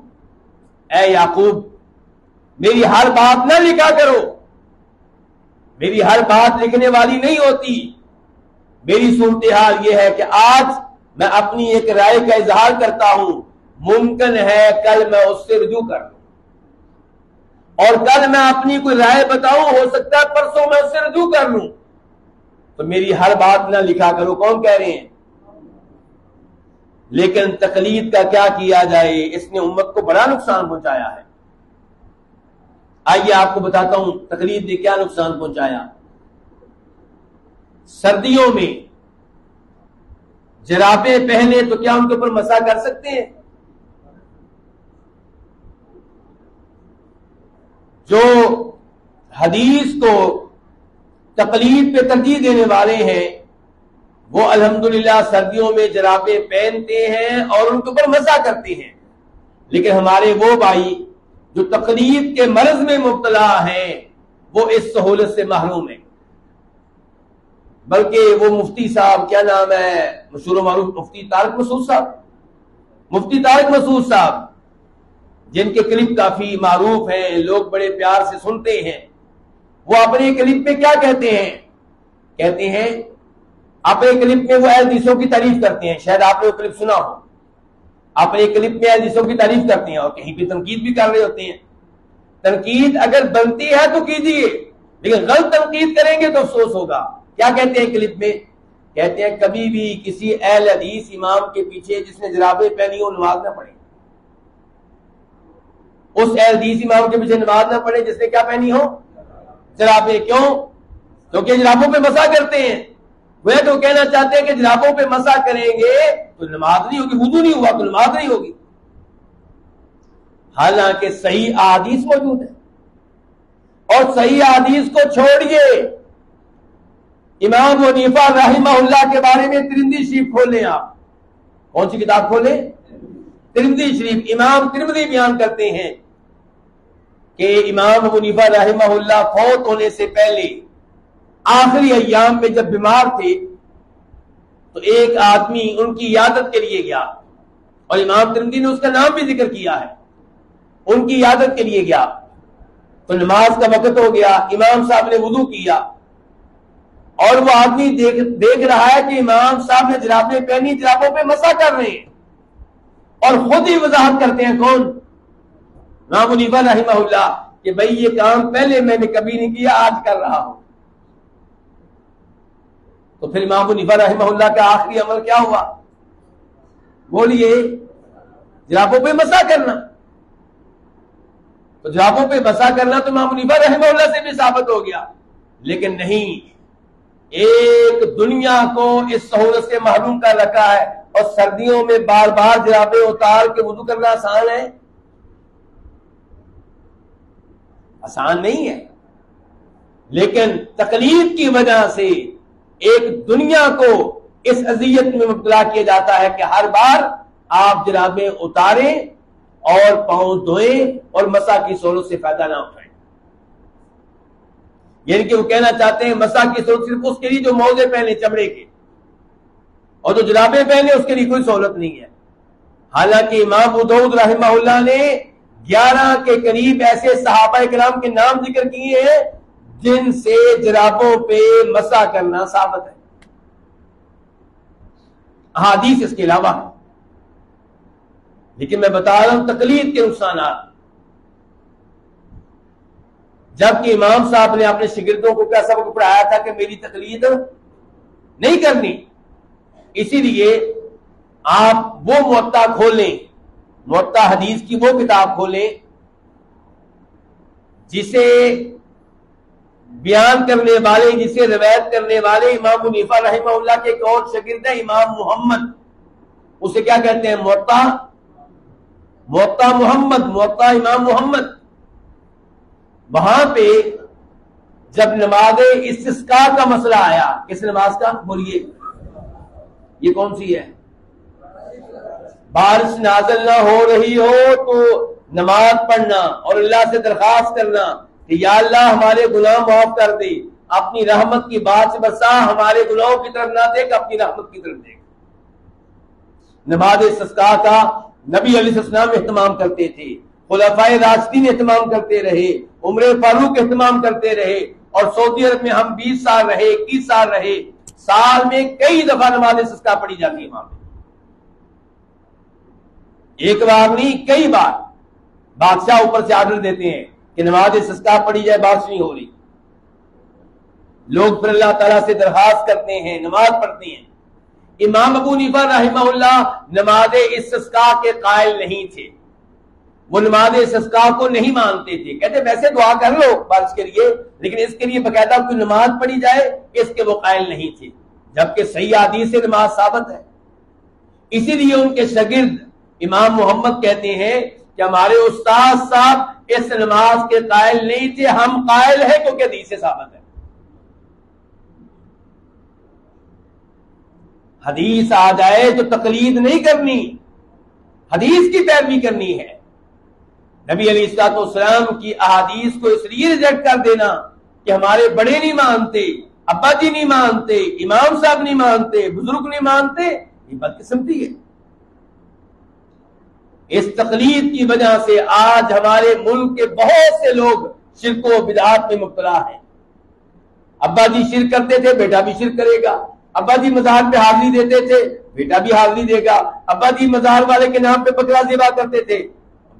اے یعقوب میری ہر بات نہ لکھا کرو، میری ہر بات لکھنے والی نہیں ہوتی. میری صورتحال یہ ہے کہ آج میں اپنی ایک رائے کا اظہار کرتا ہوں، ممکن ہے کل میں اس سے رجوع کر لوں، اور کل میں اپنی کوئی رائے بتاؤں، ہو سکتا ہے پرسوں میں اس سے رجوع کر لوں، تو میری ہر بات نہ لکھا کرو. کون کہہ رہے ہیں؟ لیکن تقلید کا کیا کیا جائے، اس نے امت کو بڑا نقصان پہنچایا ہے. آئیے آپ کو بتاتا ہوں تقلید نے کیا نقصان پہنچایا. سردیوں میں جرابیں پہنے تو کیا ان کے اوپر مسح کر سکتے ہیں؟ جو حدیث کو تقلید پہ ترجیح دینے والے ہیں وہ الحمدللہ سردیوں میں جرابیں پہنتے ہیں اور ان کے اوپر مسح کرتے ہیں. لیکن ہمارے وہ بھائی جو تقلید کے مرض میں مبتلا ہیں وہ اس سہولت سے محروم ہیں. بلکہ وہ مفتی صاحب، کیا نام ہے مشہور و معروف، مفتی طارق مسعود صاحب، مفتی طارق مسعود صاحب جن کے کلپ کافی معروف ہیں، لوگ بڑے پیار سے سنتے ہیں، وہ اپنے کلپ میں کیا کہتے ہیں؟ کہتے ہیں اپنے کلپ میں وہ حدیثوں کی تعریف کرتے ہیں، شاید آپ نے وہ کلپ سنا ہو، اپنے کلپ میں حدیثوں کی تعریف کرتے ہیں اور کہیں پہ تنقید بھی کر رہے ہوتے ہیں. تنقید اگر بنتی ہے تو کیجیے، لیکن غلط تنقید کریں گے تو افسوس ہوگا. کیا کہتے ہیں کلپ میں کہتے ہیں کبھی بھی کسی اہل حدیث امام کے پیچھے جس نے جرابیں پہنی ہو نماز نہ پڑھے. اس اہل حدیث امام کے پیچھے نماز نہ پڑھے جس نے کیا پہنی ہو؟ جرابیں. کیوں؟ کیونکہ جرابوں پہ مسح کرتے ہیں. وہ تو کہنا چاہتے ہیں کہ جرابوں پہ مسح کریں گے تو نماز نہیں ہوگی، وضو نہیں ہوا تو نماز نہیں ہوگی. حالانکہ صحیح احادیث موجود ہے. اور صحیح احادیث کو چھوڑیے، امام حنیفہ رحمہ اللہ کے بارے میں ترمذی شریف کھولیں. آپ کون سی کتاب کھولیں؟ ترمذی شریف. امام ترمذی بیان کرتے ہیں کہ امام ابو حنیفہ رحمہ اللہ فوت ہونے سے پہلے آخری ایام میں جب بیمار تھے تو ایک آدمی ان کی عیادت کے لیے گیا، اور امام ترمذی نے اس کا نام بھی ذکر کیا ہے. ان کی عیادت کے لیے گیا تو نماز کا وقت ہو گیا. امام صاحب نے وضو کیا اور وہ آدمی دیکھ رہا ہے کہ امام صاحب نے جرابیں پہنی، جرابوں پہ مسح کر رہے ہیں، اور خود ہی وضاحت کرتے ہیں کون؟ امام حنیفہ رحمہ اللہ کہ بھئی یہ کام پہلے میں نے کبھی نہیں کیا، آج کر رہا ہوں. تو پھر امام حنیفہ رحمہ اللہ کا آخری عمل کیا ہوا؟ بولیے، جرابوں پہ مسح کرنا. تو جرابوں پہ مسح کرنا تو امام حنیفہ رحمہ اللہ سے بھی ثابت ہو گیا. لیکن نہیں، ایک دنیا کو اس سہولت سے محروم کر رکھا ہے. اور سردیوں میں بار بار جرابیں اتار کے وضو کرنا آسان ہے؟ آسان نہیں ہے. لیکن تکلیف کی وجہ سے ایک دنیا کو اس اذیت میں مبتلا کیا جاتا ہے کہ ہر بار آپ جرابیں اتاریں اور پاؤں دھوئیں اور مسح کی سہولت سے فائدہ نہ اٹھائیں. یعنی کہ وہ کہنا چاہتے ہیں مسح کی سہولت صرف اس کے لیے جو موزے پہنے چمڑے کے، اور جو جرابیں پہنے اس کے لیے کوئی سہولت نہیں ہے. حالانکہ امام ابو داؤد رحمہ اللہ نے 11 کے قریب ایسے صحابہ کرام کے نام ذکر کیے ہیں جن سے جرابوں پہ مسح کرنا ثابت ہے. احادیث اس کے علاوہ ہے، لیکن میں بتا رہا ہوں تقلید کے نقصانات. جبکہ امام صاحب نے اپنے شاگردوں کو کیا سبق پڑھایا تھا کہ میری تقلید نہیں کرنی. اسی لیے آپ وہ موطا کھولیں، موطا حدیث کی وہ کتاب کھولیں جسے بیان کرنے والے، جسے روایت کرنے والے امام حنیفہ رحمہ اللہ کے ایک اور شاگرد ہے امام محمد. اسے کیا کہتے ہیں؟ موطا محمد، موطا امام محمد. وہاں پہ جب نماز استسقاء کا مسئلہ آیا، کس نماز کا؟ بولیے، یہ کون سی ہے؟ بارش نازل نہ ہو رہی ہو تو نماز پڑھنا اور اللہ سے درخواست کرنا کہ یا اللہ ہمارے گناہ معاف کر دے، اپنی رحمت کی بات سے برسا، ہمارے گناہوں کی طرف نہ دیکھ، اپنی رحمت کی طرف دیکھ. نماز استسقاء کا نبی علیہ السلام اہتمام کرتے تھے، خلفائے راشدین اہتمام کرتے رہے، عمر فاروق اہتمام کرتے رہے، اور سعودی عرب میں ہم 20 سال رہے، 21 سال رہے. سال میں کئی دفعہ نماز استسقاء پڑھی جاتی ہے وہاں پہ، ایک بار نہیں کئی بار. بادشاہ اوپر سے آرڈر دیتے ہیں کہ نماز استسقاء پڑھی جائے، بارش نہیں ہو رہی. لوگ پھر اللہ تعالیٰ سے درخواست کرتے ہیں، نماز پڑھتے ہیں. امام ابو حنیفہ رحمہ اللہ نماز استسقاء کے قائل نہیں تھے. وہ نماز استسقاء کو نہیں مانتے تھے. کہتے ویسے دعا کر لو بارش کے لیے، لیکن اس کے لیے باقاعدہ کوئی نماز پڑھی جائے اس کے وہ قائل نہیں تھے. جبکہ صحیح حدیث سے نماز ثابت ہے. اسی لیے ان کے شاگرد امام محمد کہتے ہیں کہ ہمارے استاد صاحب اس نماز کے قائل نہیں تھے، ہم قائل ہیں کیونکہ حدیث سے ثابت ہے. حدیث آ جائے تو تقلید نہیں کرنی، حدیث کی پیروی کرنی ہے. نبی علیہ الصلوۃ والسلام کی احادیث کو اس لیے ریجیکٹ کر دینا کہ ہمارے بڑے نہیں مانتے، ابا جی نہیں مانتے، امام صاحب نہیں مانتے، بزرگ نہیں مانتے، یہ بدقسمتی ہے. اس تقلید کی وجہ سے آج ہمارے ملک کے بہت سے لوگ شرک و بدعات میں مبتلا ہیں. ابا جی شرک کرتے تھے، بیٹا بھی شرک کرے گا. ابا جی مزار پہ حاضری دیتے تھے، بیٹا بھی حاضری دے گا. ابا جی مزار والے کے نام پہ بکرا ذبح کرتے تھے،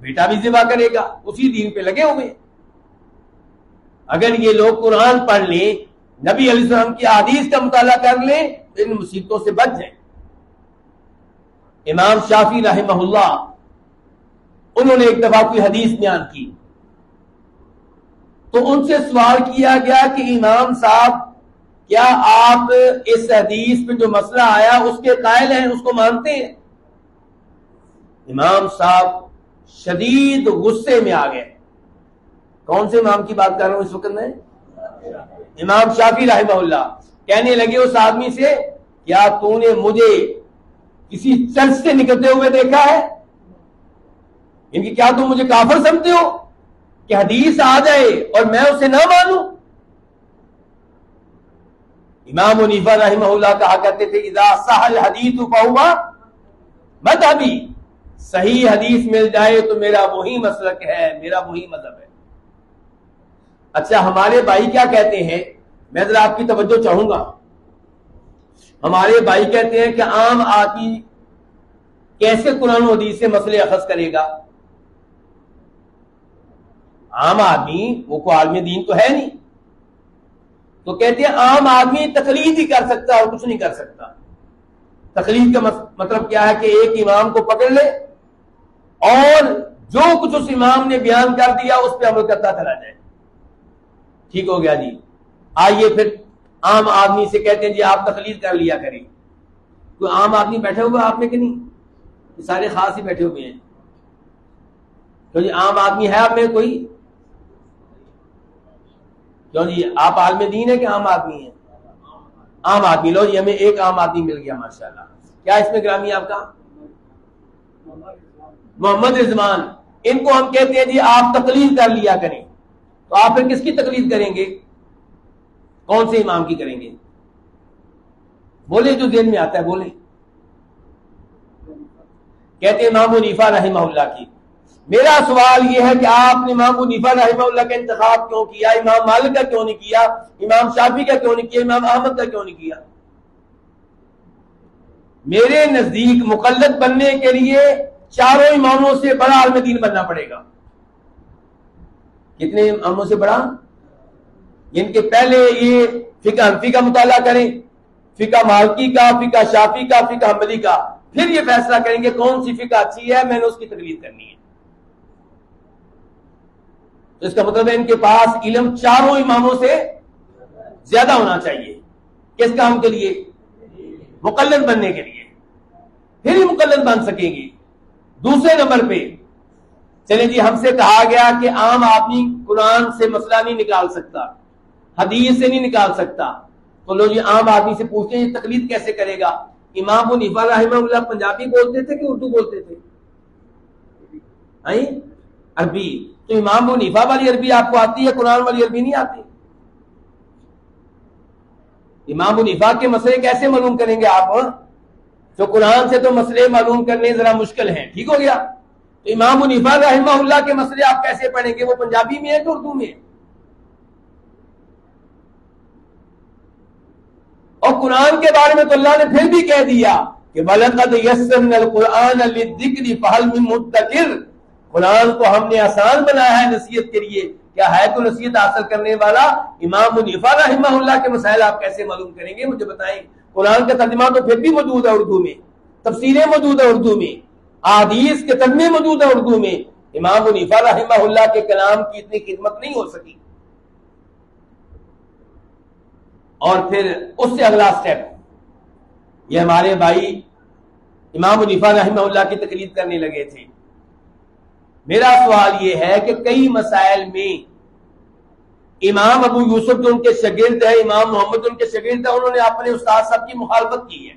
بیٹا بھی ذبح کرے گا. اسی دین پہ لگے ہوئے. اگر یہ لوگ قرآن پڑھ لیں، نبی علیہ السلام کی احادیث کا مطالعہ کر لیں، ان مصیبتوں سے بچ جائیں. امام شافعی رحمہ اللہ انہوں نے ایک دفعہ کوئی حدیث بیان کی تو ان سے سوال کیا گیا کہ امام صاحب کیا آپ اس حدیث پہ جو مسئلہ آیا اس کے قائل ہیں, اس کو مانتے ہیں؟ امام صاحب شدید غصے میں آ گئے. کون سے امام کی بات کر رہا ہوں اس وقت میں؟ امام شافعی رحمہ اللہ. کہنے لگے اس آدمی سے, کیا تو نے مجھے کسی چرچ سے نکلتے ہوئے دیکھا ہے؟ ان کی کیا تم مجھے کافر سمجھتے ہو کہ حدیث آ جائے اور میں اسے نہ مانوں؟ امام حنیفہ رحمہ اللہ کہا کرتے تھے اذا صح الحدیث فہو مذہبی, صحیح حدیث مل جائے تو میرا وہی مسلک ہے, میرا وہی مذہب ہے. اچھا ہمارے بھائی کیا کہتے ہیں, میں ذرا آپ کی توجہ چاہوں گا. ہمارے بھائی کہتے ہیں کہ عام آدمی کیسے قرآن و حدیث سے مسئلے اخذ کرے گا؟ عام آدمی وہ کوئی عالم دین تو ہے نہیں, تو کہتے ہیں عام آدمی تقلید ہی کر سکتا اور کچھ نہیں کر سکتا. تقلید کا مطلب کیا ہے کہ ایک امام کو پکڑ لے اور جو کچھ اس امام نے بیان کر دیا اس پہ عمل کرتا چلا جائے. ٹھیک ہو گیا جی, آئیے پھر عام آدمی سے کہتے ہیں جی آپ تقلید کر لیا کریں. کوئی عام آدمی بیٹھے ہوئے آپ میں کہ نہیں؟ سارے خاص ہی بیٹھے ہوئے ہیں. تو جی عام آدمی ہے آپ میں کوئی؟ کیوں جی آپ عالم دین ہے کہ عام آدمی ہے؟ عام آدمی. لو جی ہمیں ایک عام آدمی مل گیا ماشاءاللہ. کیا اس میں گرامی آپ کا؟ محمد رضوان. ان کو ہم کہتے ہیں جی آپ تقلید کر لیا کریں. تو آپ پھر کس کی تقلید کریں گے؟ کون سے امام کی کریں گے؟ بولے جو ذہن میں آتا ہے بولے. کہتے ہیں امام حنیفہ رحمہ اللہ کی. میرا سوال یہ ہے کہ آپ نے امام حنیفہ رحمہ اللہ کا انتخاب کیوں کیا؟ امام مالک کا کیوں نہیں کیا؟ امام شافعی کا کیوں نہیں کیا؟ امام احمد کا کیوں نہیں کیا؟ میرے نزدیک مقلد بننے کے لیے چاروں اماموں سے بڑا عالم دین بننا پڑے گا. کتنے اماموں سے بڑا؟ جن کے پہلے یہ فقہ حنفی کا مطالعہ کریں, فقہ مالکی کا, فقہ شافعی کا, فقہ حنبلی کا, پھر یہ فیصلہ کریں گے کون سی فقہ اچھی ہے, میں نے اس کی تقلید کرنی ہے. تو اس کا مطلب ہے ان کے پاس علم چاروں اماموں سے زیادہ ہونا چاہیے. کس کام کے لیے؟ مقلد بننے کے لیے. پھر ہی مقلد بن سکیں گے. دوسرے نمبر پہ چلیں جی ہم سے کہا گیا کہ عام آدمی قرآن سے مسئلہ نہیں نکال سکتا, حدیث سے نہیں نکال سکتا. تو لو جی عام آدمی سے پوچھتے ہیں یہ تقلید کیسے کرے گا؟ امام حنیفہ رحمہ اللہ پنجابی بولتے تھے کہ اردو بولتے تھے؟ عربی. تو امام حنیفہ والی عربی آپ کو آتی ہے, قرآن والی عربی نہیں آتی. امام حنیفہ کے مسئلے کیسے معلوم کریں گے آپ؟ تو قرآن سے تو مسئلے معلوم کرنے ذرا مشکل ہیں. ٹھیک ہو گیا. تو امام حنیفہ رحمہ اللہ کے مسئلے آپ کیسے پڑھیں گے؟ وہ پنجابی میں ہے کہ اردو میں ہے؟ اور قرآن کے بارے میں تو اللہ نے پھر بھی کہہ دیا کہ وَلَقَدْ يَسَّرْنَا الْقُرْآنَ لِلذِّكْرِ فَهَلْ مِن مُدَّكِرٍ. قرآن کو ہم نے آسان بنایا ہے نصیحت کے لیے. کیا ہے تو نصیحت حاصل کرنے والا؟ امام حنیفہ رحمہ اللہ کے مسائل آپ کیسے معلوم کریں گے؟ مجھے بتائیں. قرآن کا ترجمہ تو پھر بھی موجود ہے اردو میں, تفسیریں موجود ہے اردو میں, احادیث کے ترجمے موجود ہے اردو میں. امام حنیفہ رحمہ اللہ کے کلام کی اتنی خدمت نہیں ہو سکی. اور پھر اس سے اگلا سٹیپ, یہ ہمارے بھائی امام حنیفہ رحمہ اللہ کی تقلید کرنے لگے تھے. میرا سوال یہ ہے کہ کئی مسائل میں امام ابو یوسف جو ان کے شاگرد ہے, امام محمد ان کے شاگرد ہے, انہوں نے اپنے استاد صاحب کی مخالفت کی ہے.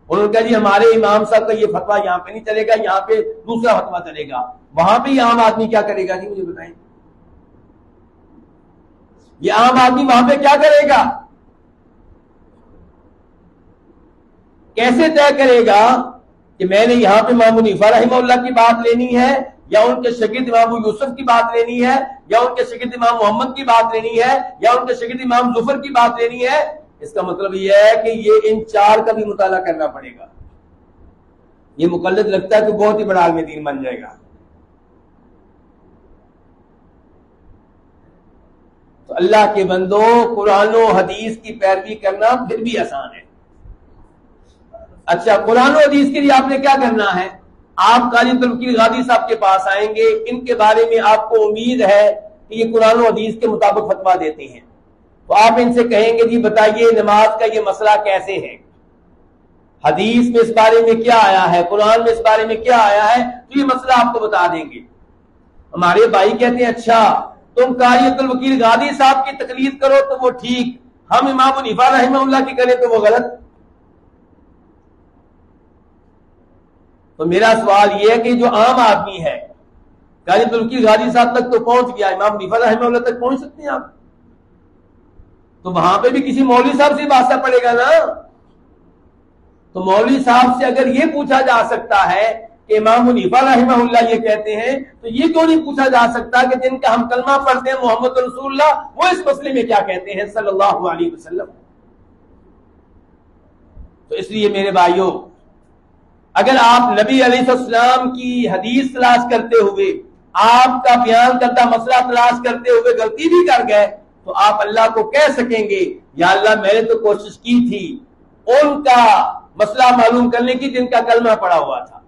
انہوں نے کہا جی ہمارے امام صاحب کا یہ فتویٰ یہاں پہ نہیں چلے گا, یہاں پہ دوسرا فتویٰ چلے گا. وہاں پہ یہ عام آدمی کیا کرے گا؟ جی مجھے بتائیں, یہ عام آدمی وہاں پہ کیا کرے گا؟ کیسے طے کرے گا کہ میں نے یہاں پہ امام حنیفہ رحمہ اللہ کی بات لینی ہے, یا ان کے شاگرد امام ابو یوسف کی بات لینی ہے, یا ان کے شاگرد امام محمد کی بات لینی ہے, یا ان کے شاگرد امام ظفر کی بات لینی ہے؟ اس کا مطلب یہ ہے کہ یہ ان چار کا بھی مطالعہ کرنا پڑے گا. یہ مقلد لگتا ہے کہ بہت ہی بڑا عالم دین بن جائے گا. تو اللہ کے بندو, قرآن و حدیث کی پیروی کرنا پھر بھی آسان ہے. اچھا، قرآن و حدیث کے لیے آپ نے کیا کرنا ہے؟ آپ قاضی عبدالوکیل غادی صاحب کے پاس آئیں گے، ان کے بارے میں آپ کو امید ہے کہ یہ قرآن و حدیث کے مطابق فتویٰ دیتے ہیں، تو آپ ان سے کہیں گے جی بتائیے نماز کا یہ مسئلہ کیسے ہے، حدیث میں اس بارے میں کیا آیا ہے، قرآن میں اس بارے میں کیا آیا ہے، تو یہ مسئلہ آپ کو بتا دیں گے۔ ہمارے بھائی کہتے ہیں اچھا تم قاضی عبدالوکیل غادی صاحب کی تقلید کرو تو وہ ٹھیک، ہم امام حنیفہ رحمہ اللہ کی کریں تو وہ غلط۔ تو میرا سوال یہ ہے کہ جو عام آدمی ہے قاضی عبدالوکیل غادی صاحب تک تو پہنچ گیا، امام حنیفہ رحمہ اللہ تک پہنچ سکتے ہیں آپ؟ تو وہاں پہ بھی کسی مولوی صاحب سے واسطہ پڑے گا نا۔ تو مولوی صاحب سے اگر یہ پوچھا جا سکتا ہے کہ امام حنیفہ رحمہ اللہ یہ کہتے ہیں، تو یہ کیوں نہیں پوچھا جا سکتا کہ جن کا ہم کلمہ پڑھتے ہیں محمد رسول اللہ، وہ اس مسئلے میں کیا کہتے ہیں صلی اللہ علیہ وسلم؟ تو اس لیے میرے بھائیوں، اگر آپ نبی علیہ السلام کی حدیث تلاش کرتے ہوئے، آپ کا بیان کردہ مسئلہ تلاش کرتے ہوئے غلطی بھی کر گئے، تو آپ اللہ کو کہہ سکیں گے یا اللہ میں نے تو کوشش کی تھی ان کا مسئلہ معلوم کرنے کی جن کا کلمہ پڑا ہوا تھا۔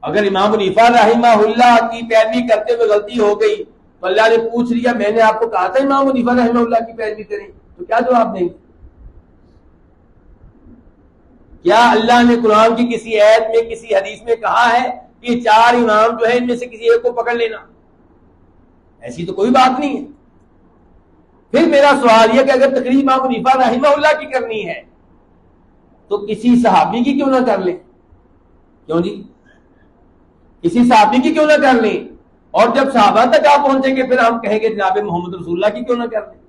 اگر امام حنیفہ رحمہ اللہ کی پیروی کرتے ہوئے غلطی ہو گئی تو اللہ نے پوچھ لیا میں نے آپ کو کہا تھا امام حنیفہ رحمہ اللہ کی پیروی کریں، تو کیا جواب دیں گے؟ کیا اللہ نے قرآن کی کسی آیت میں کسی حدیث میں کہا ہے کہ چار امام جو ہے ان میں سے کسی ایک کو پکڑ لینا؟ ایسی تو کوئی بات نہیں ہے۔ پھر میرا سوال یہ کہ اگر تقریر امام حنیفہ رحمہ اللہ کی کرنی ہے تو کسی صحابی کی کیوں نہ کر لیں؟ کیوں جی؟ کسی صحابی کی کیوں نہ کر لیں؟ اور جب صحابہ تک آپ پہنچیں گے پھر ہم کہیں گے جناب محمد رسول اللہ کی کیوں نہ کر لیں؟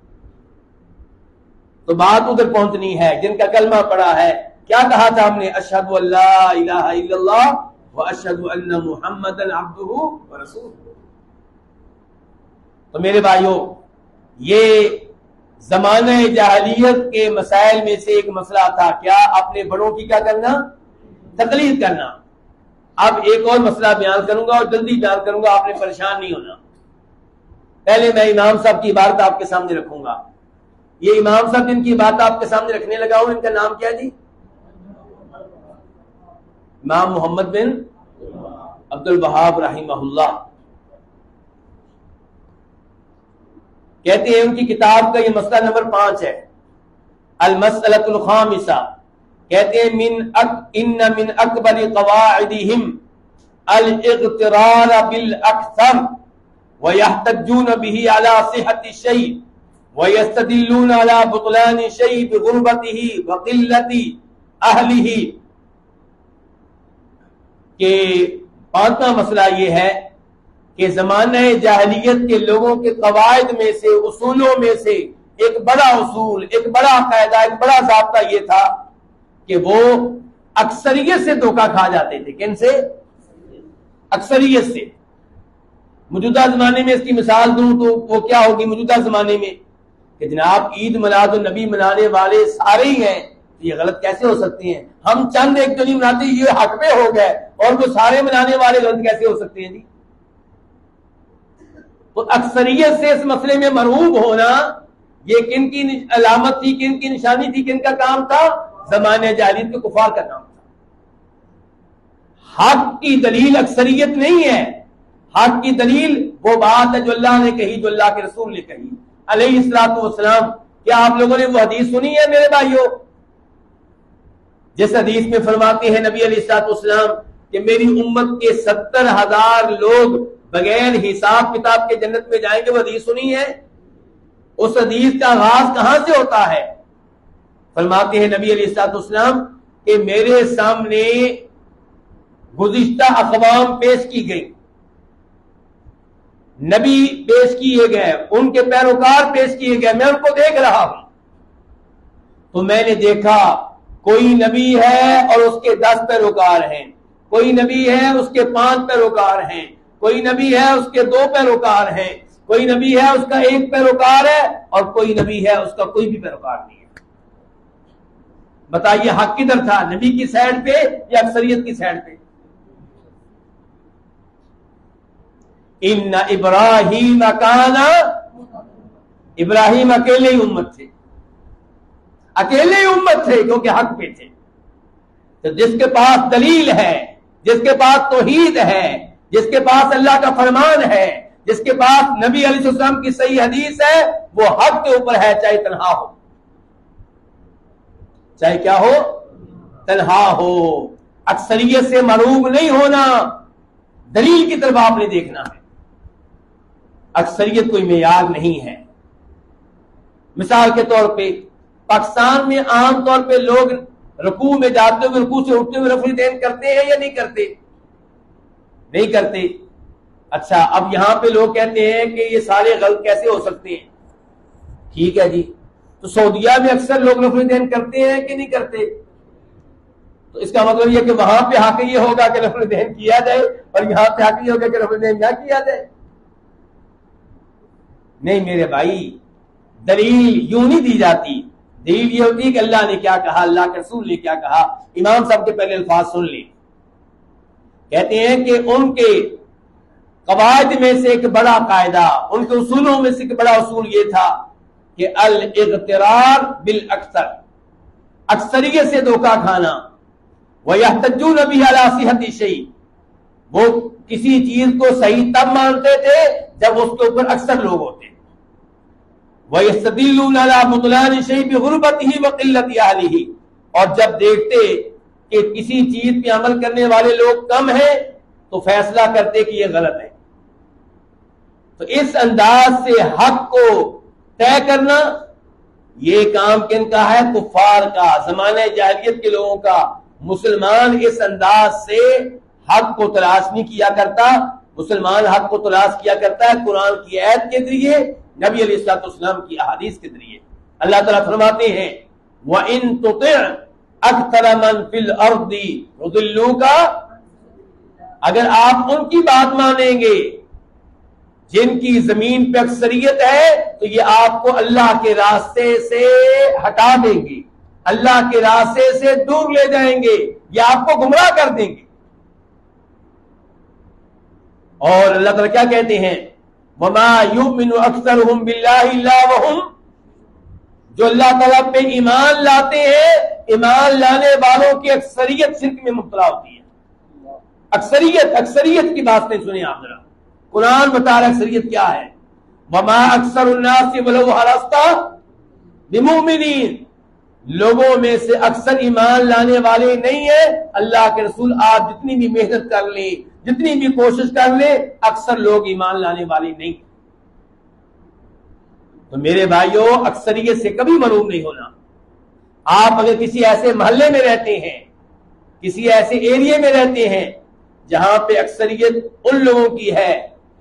تو بات ادھر پہنچنی ہے جن کا کلمہ پڑا ہے۔ کیا کہا تھا ہم نے؟ اشہد ان لا الہ الا اللہ واشہد ان محمدا عبدہ ورسولہ۔ تو میرے بھائیوں، یہ زمانہ جاہلیت کے مسائل میں سے ایک مسئلہ تھا، کیا اپنے بڑوں کی کیا کرنا؟ تقلید کرنا۔ اب ایک اور مسئلہ بیان کروں گا اور جلدی بیان کروں گا، آپ نے پریشان نہیں ہونا۔ پہلے میں امام صاحب کی عبارت آپ کے سامنے رکھوں گا۔ یہ امام صاحب جن کی عبارت آپ کے سامنے رکھنے لگا ہوں، ان کا نام کیا جی؟ امام محمد بن عبد الوہاب رحمہ اللہ۔ کہتے ہیں ان کی کتاب کا یہ مسئلہ نمبر 5 ہے، المسئلۃ الخامسہ۔ کہتے ہیں ان من اکبر قواعدہم الاغترار بالاکثر ويحتجون به على صحة الشيء ويستدلون على بطلان الشيء بغربته وقلة أهله۔ کہ پانچواں مسئلہ یہ ہے کہ زمانہ جاہلیت کے لوگوں کے قواعد میں سے، اصولوں میں سے ایک بڑا اصول، ایک بڑا قاعدہ، ایک بڑا ضابطہ یہ تھا کہ وہ اکثریت سے دھوکہ کھا جاتے تھے۔ کن سے؟ اکثریت سے۔ موجودہ زمانے میں اس کی مثال دوں تو وہ کیا ہوگی موجودہ زمانے میں؟ کہ جناب عید میلاد النبی منانے والے سارے ہی ہیں، یہ غلط کیسے ہو سکتے ہیں؟ ہم چند ایک جو نہیں مناتے یہ حق پہ ہو گئے، اور وہ سارے منانے والے غلط کیسے ہو سکتے ہیں جی؟ تو اکثریت سے اس مسئلے میں مرعوب ہونا یہ کن کی علامت تھی، کن کی نشانی تھی، کن کا کام تھا؟ زمانہ جاہلیت کے کفار کا کام تھا۔ حق کی دلیل اکثریت نہیں ہے، حق کی دلیل وہ بات ہے جو اللہ نے کہی، جو اللہ کے رسول نے کہی علیہ الصلوۃ والسلام۔ کیا آپ لوگوں نے وہ حدیث سنی ہے میرے بھائیوں، جس حدیث میں فرماتے ہیں نبی علیہ الصلوۃ والسلام کہ میری امت کے 70,000 لوگ بغیر حساب کتاب کے جنت میں جائیں گے؟ وہ حدیث سنی ہے؟ اس حدیث کا آغاز کہاں سے ہوتا ہے؟ فرماتے ہیں نبی علیہ الصلوۃ والسلام کہ میرے سامنے گزشتہ اقوام پیش کی گئی، نبی پیش کیے گئے، ان کے پیروکار پیش کیے گئے، میں ان کو دیکھ رہا ہوں تو میں نے دیکھا کوئی نبی ہے اور اس کے 10 پیروکار ہیں، کوئی نبی ہے اس کے 5 پیروکار ہیں، کوئی نبی ہے اس کے 2 پیروکار ہیں، کوئی نبی ہے اس کا 1 پیروکار ہے، اور کوئی نبی ہے اس کا کوئی بھی پیروکار نہیں ہے۔ بتائیے حق کدھر تھا، نبی کی سائڈ پہ یا اکثریت کی سائڈ پہ؟ ان ابراہیم کان، ابراہیم اکیلے ہی امت تھے، اکیلے ہی امت تھے کیونکہ حق پہ تھے۔ تو جس کے پاس دلیل ہے، جس کے پاس توحید ہے، جس کے پاس اللہ کا فرمان ہے، جس کے پاس نبی علیہ السلام کی صحیح حدیث ہے، وہ حق کے اوپر ہے، چاہے تنہا ہو، چاہے کیا ہو، تنہا ہو۔ اکثریت سے مروب نہیں ہونا، دلیل کی طرف آپ نے دیکھنا ہے۔ اکثریت کوئی معیار نہیں ہے۔ مثال کے طور پہ پاکستان میں عام طور پہ لوگ رکوع میں جاتے ہوئے، رکوع سے اٹھتے ہوئے رفع الیدین کرتے ہیں یا نہیں کرتے؟ نہیں کرتے۔ اچھا، اب یہاں پہ لوگ کہتے ہیں کہ یہ سارے غلط کیسے ہو سکتے ہیں؟ ٹھیک ہے جی، تو سعودیہ میں اکثر لوگ رفع الیدین کرتے ہیں کہ نہیں کرتے؟ تو اس کا مطلب یہ کہ وہاں پہ حق یہ ہوگا کہ رفع الیدین کیا جائے اور یہاں پہ حق یہ ہوگا کہ رفع الیدین نہ کیا جائے؟ نہیں میرے بھائی، دلیل یوں نہیں دی جاتی۔ دلیل یہ ہوتی ہے کہ اللہ نے کیا کہا، اللہ کے رسول نے کیا کہا۔ امام صاحب کے پہلے الفاظ سن لیں، کہتے ہیں کہ ان کے قواعد میں سے ایک بڑا قاعدہ، ان کے اصولوں میں سے ایک بڑا اصول یہ تھا کہ الاغترار بالاکثر، اکثریت سے دھوکہ کھانا، وَيَحْتَجُّونَ بِهِ عَلَىٰ صِحَّةِ الشَّيْءِ، وہ کسی چیز کو صحیح تب مانتے تھے جب اس کے اوپر اکثر لوگ ہوتے، وَيَسْتَدِلُّونَ عَلَىٰ بُطْلَانِ الشَّيْءِ بِغُرْبَتِهِ وَقِلَّةِ أَهْلِهِ، اور جب دیکھتے کہ کسی چیز پہ عمل کرنے والے لوگ کم ہیں تو فیصلہ کرتے کہ یہ غلط ہے۔ تو اس انداز سے حق کو طے کرنا یہ کام کن کا ہے؟ کفار کا، زمانہ جاہلیت کے لوگوں کا۔ مسلمان اس انداز سے حق کو تلاش نہیں کیا کرتا، مسلمان حق کو تلاش کیا کرتا ہے قرآن کی آیت کے ذریعے، نبی علیہ الصلوۃ والسلام کی احادیث کے ذریعے۔ اللہ تعالیٰ فرماتے ہیں وَإِن تُطِعْ أَكْثَرَ مَنْ فِي الْأَرْضِ يُضِلُّوكَ، اگر آپ ان کی بات مانیں گے جن کی زمین پہ اکثریت ہے تو یہ آپ کو اللہ کے راستے سے ہٹا دیں گے، اللہ کے راستے سے دور لے جائیں گے، یہ آپ کو گمراہ کر دیں گے۔ اور اللہ تعالیٰ کیا کہتے ہیں وَمَا يُؤْمِنُ أَكْثَرُهُمْ بِاللَّهِ إِلَّا وَهُمْ، جو اللہ تعالیٰ پہ ایمان لاتے ہیں، ایمان لانے والوں کی اکثریت شرک میں مبتلا ہوتی ہے۔ اکثریت کی بات نہیں سنیں آپ ذرا، قرآن بتا رہا ہے اکثریت کیا ہے۔ وَمَا أَكْثَرُ النَّاسِ وَلَوْ حَرَصْتَ بِمُؤْمِنِينَ، لوگوں میں سے اکثر ایمان لانے والے نہیں ہیں۔ اللہ کے رسول آپ جتنی بھی محنت کر لیں، جتنی بھی کوشش کر لیں، اکثر لوگ ایمان لانے والے نہیں۔ تو میرے بھائیوں، اکثریت سے کبھی معلوم نہیں ہونا۔ آپ اگر کسی ایسے محلے میں رہتے ہیں، کسی ایسے ایریے میں رہتے ہیں جہاں پہ اکثریت ان لوگوں کی ہے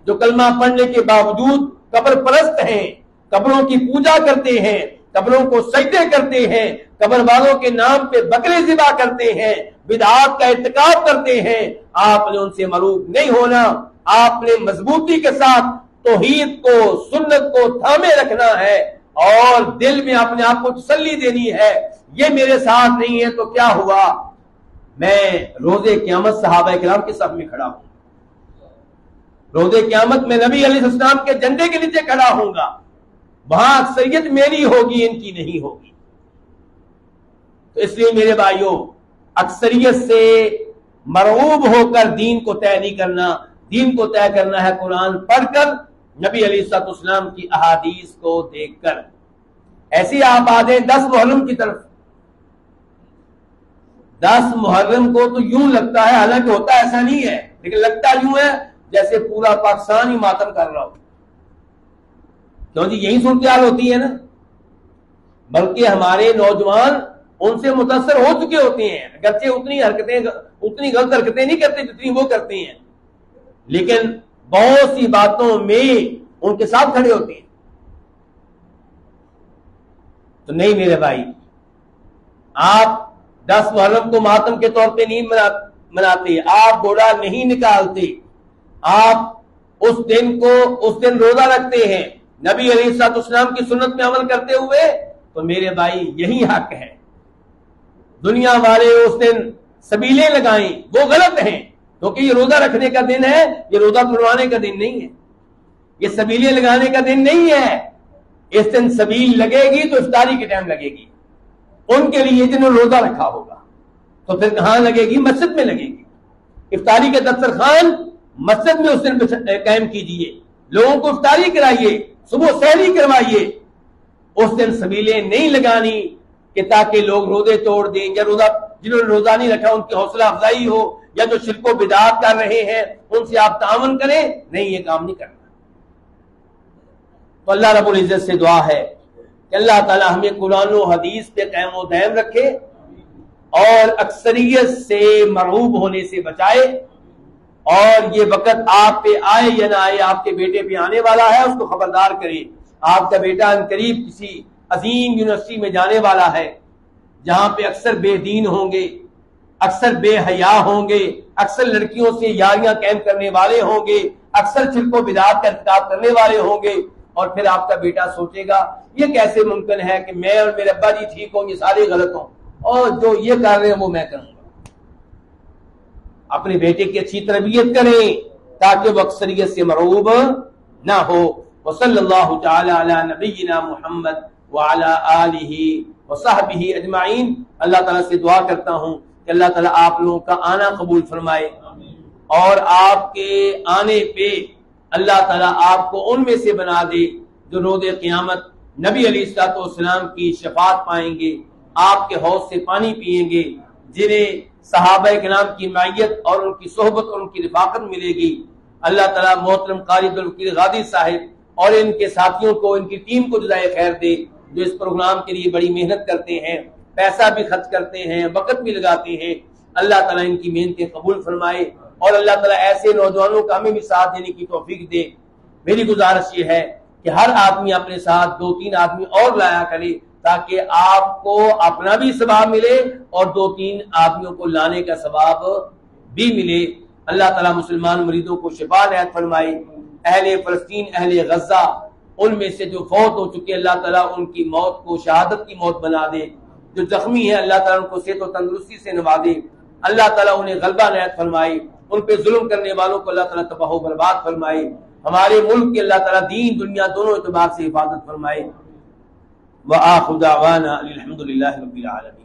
جو کلمہ پڑھنے کے باوجود قبر پرست ہیں، قبروں کی پوجا کرتے ہیں، قبروں کو سجدے کرتے ہیں، قبر والوں کے نام پہ بکرے ذبح کرتے ہیں، بدعات کا ارتکاب کرتے ہیں، آپ نے ان سے معروف نہیں ہونا۔ آپ نے مضبوطی کے ساتھ توحید کو، سنت کو تھامے رکھنا ہے اور دل میں اپنے آپ کو تسلی دینی ہے یہ میرے ساتھ نہیں ہے تو کیا ہوا، میں روز قیامت صحابہ کرام کے صف میں کھڑا ہوں، روز قیامت میں نبی علیہ السلام کے جھنڈے کے نیچے کھڑا ہوں گا، وہاں اکثریت میری ہوگی، ان کی نہیں ہوگی۔ تو اس لیے میرے بھائیوں، اکثریت سے مرعوب ہو کر دین کو طے نہیں کرنا، دین کو طے کرنا ہے قرآن پڑھ کر، نبی علیہ الصلوۃ والسلام کی احادیث کو دیکھ کر۔ ایسے آپ آ جائیں 10 محرم کی طرف۔ 10 محرم کو تو یوں لگتا ہے، حالانکہ ہوتا ایسا نہیں ہے، لیکن لگتا یوں ہے جیسے پورا پاکستان ہی ماتم کر رہا ہو۔ کیوں جی، یہی صورتحال ہوتی ہے نا، بلکہ ہمارے نوجوان ان سے متاثر ہو چکے ہوتے ہیں، اگرچہ اتنی غلط حرکتیں نہیں کرتے جتنی وہ کرتے ہیں، لیکن بہت سی باتوں میں ان کے ساتھ کھڑے ہوتے ہیں۔ تو نہیں میرے بھائی، آپ 10 محرم کو ماتم کے طور پہ نہیں مناتے، آپ گوڑا نہیں نکالتے، آپ اس دن روزہ رکھتے ہیں نبی علیہ الصلوۃ والسلام کی سنت میں عمل کرتے ہوئے، تو میرے بھائی یہی حق ہے۔ دنیا والے اس دن سبیلیں لگائیں، وہ غلط ہیں، کیونکہ یہ روزہ رکھنے کا دن ہے، یہ روزہ کھلوانے کا دن نہیں ہے، یہ سبیلیں لگانے کا دن نہیں ہے۔ اس دن سبیل لگے گی تو افطاری کے ٹائم لگے گی ان کے لیے جنہوں نے روزہ رکھا ہوگا۔ تو پھر کہاں لگے گی؟ مسجد میں لگے گی۔ افطاری کے دسترخوان مسجد میں اس دن قائم کیجیے، لوگوں کو افطاری کرائیے، صبح سحری کروائیے۔ اس دن سبیلیں نہیں لگانی کہ تاکہ لوگ روزے توڑ دیں، یا جنہوں نے روزہ نہیں رکھا ان کی حوصلہ افزائی ہو، یا جو شرک و بدعات کر رہے ہیں ان سے آپ تعاون کریں۔ نہیں، یہ کام نہیں کرنا۔ تو اللہ رب العزت سے دعا ہے کہ اللہ تعالی ہمیں قرآن و حدیث پہ قائم و دائم رکھے اور اکثریت سے مرعوب ہونے سے بچائے، اور یہ وقت آپ پہ آئے یا نہ آئے، آپ کے بیٹے پہ آنے والا ہے، اس کو خبردار کریں۔ آپ کا بیٹا ان قریب کسی عظیم یونیورسٹی میں جانے والا ہے جہاں پہ اکثر بے دین ہوں گے، اکثر بے حیا ہوں گے، اکثر لڑکیوں سے یاریاں قائم کرنے والے ہوں گے، اکثر شرک و بدعات کا ارتکاب کرنے والے ہوں گے، اور پھر آپ کا بیٹا سوچے گا یہ کیسے ممکن ہے کہ میں اور میرے ابا جی ٹھیک ہوں، یہ سارے غلط ہوں، اور جو یہ کر رہے ہیں وہ میں کروں گا۔ اپنے بیٹے کی اچھی تربیت کریں تاکہ وہ اکثریت سے مرعوب نہ ہو۔ وصلی اللہ تعالی علی نبینا محمد وعلی آلہ وصحبہ اجمعین۔ اللہ تعالیٰ سے دعا کرتا ہوں کہ اللہ تعالیٰ آپ لوگوں کا آنا قبول فرمائے، اور آپ کے آنے پہ اللہ تعالیٰ آپ کو ان میں سے بنا دے جو روز قیامت نبی علیہ الصلوۃ والسلام کی شفاعت پائیں گے، آپ کے حوض سے پانی پیئیں گے، جنہیں صحابہ کرام کی معیت اور ان کی صحبت اور ان کی رفاقت ملے گی۔ اللہ تعالیٰ محترم قاری عبدالوکیل غادی صاحب اور ان کے ساتھیوں کو، ان کی ٹیم کو جزائے خیر دے جو اس پروگرام کے لیے بڑی محنت کرتے ہیں، پیسہ بھی خرچ کرتے ہیں، وقت بھی لگاتے ہیں۔ اللہ تعالیٰ ان کی محنتیں قبول فرمائے، اور اللہ تعالیٰ ایسے نوجوانوں کا ہمیں بھی ساتھ دینے کی توفیق دے۔ میری گزارش یہ ہے کہ ہر آدمی اپنے ساتھ 2-3 آدمی اور لایا کرے تاکہ آپ کو اپنا بھی ثواب ملے اور 2-3 آدمیوں کو لانے کا ثواب بھی ملے۔ اللہ تعالیٰ مسلمان مریضوں کو شفا عنایت فرمائے۔ اہل فلسطین، اہل غزہ، ان میں سے جو فوت ہو چکے اللہ تعالیٰ ان کی موت کو شہادت کی موت بنا دے، جو زخمی ہے اللہ تعالیٰ ان کو صحت و تندرستی سے نوازے، اللہ تعالیٰ انہیں غلبہ عنایت فرمائے، ان پہ ظلم کرنے والوں کو اللہ تعالیٰ تباہ و برباد فرمائے، ہمارے ملک کے اللہ تعالیٰ دین دنیا دونوں اعتبار سے حفاظت فرمائے۔ وآخر دعوانا الحمد للہ رب العالمین۔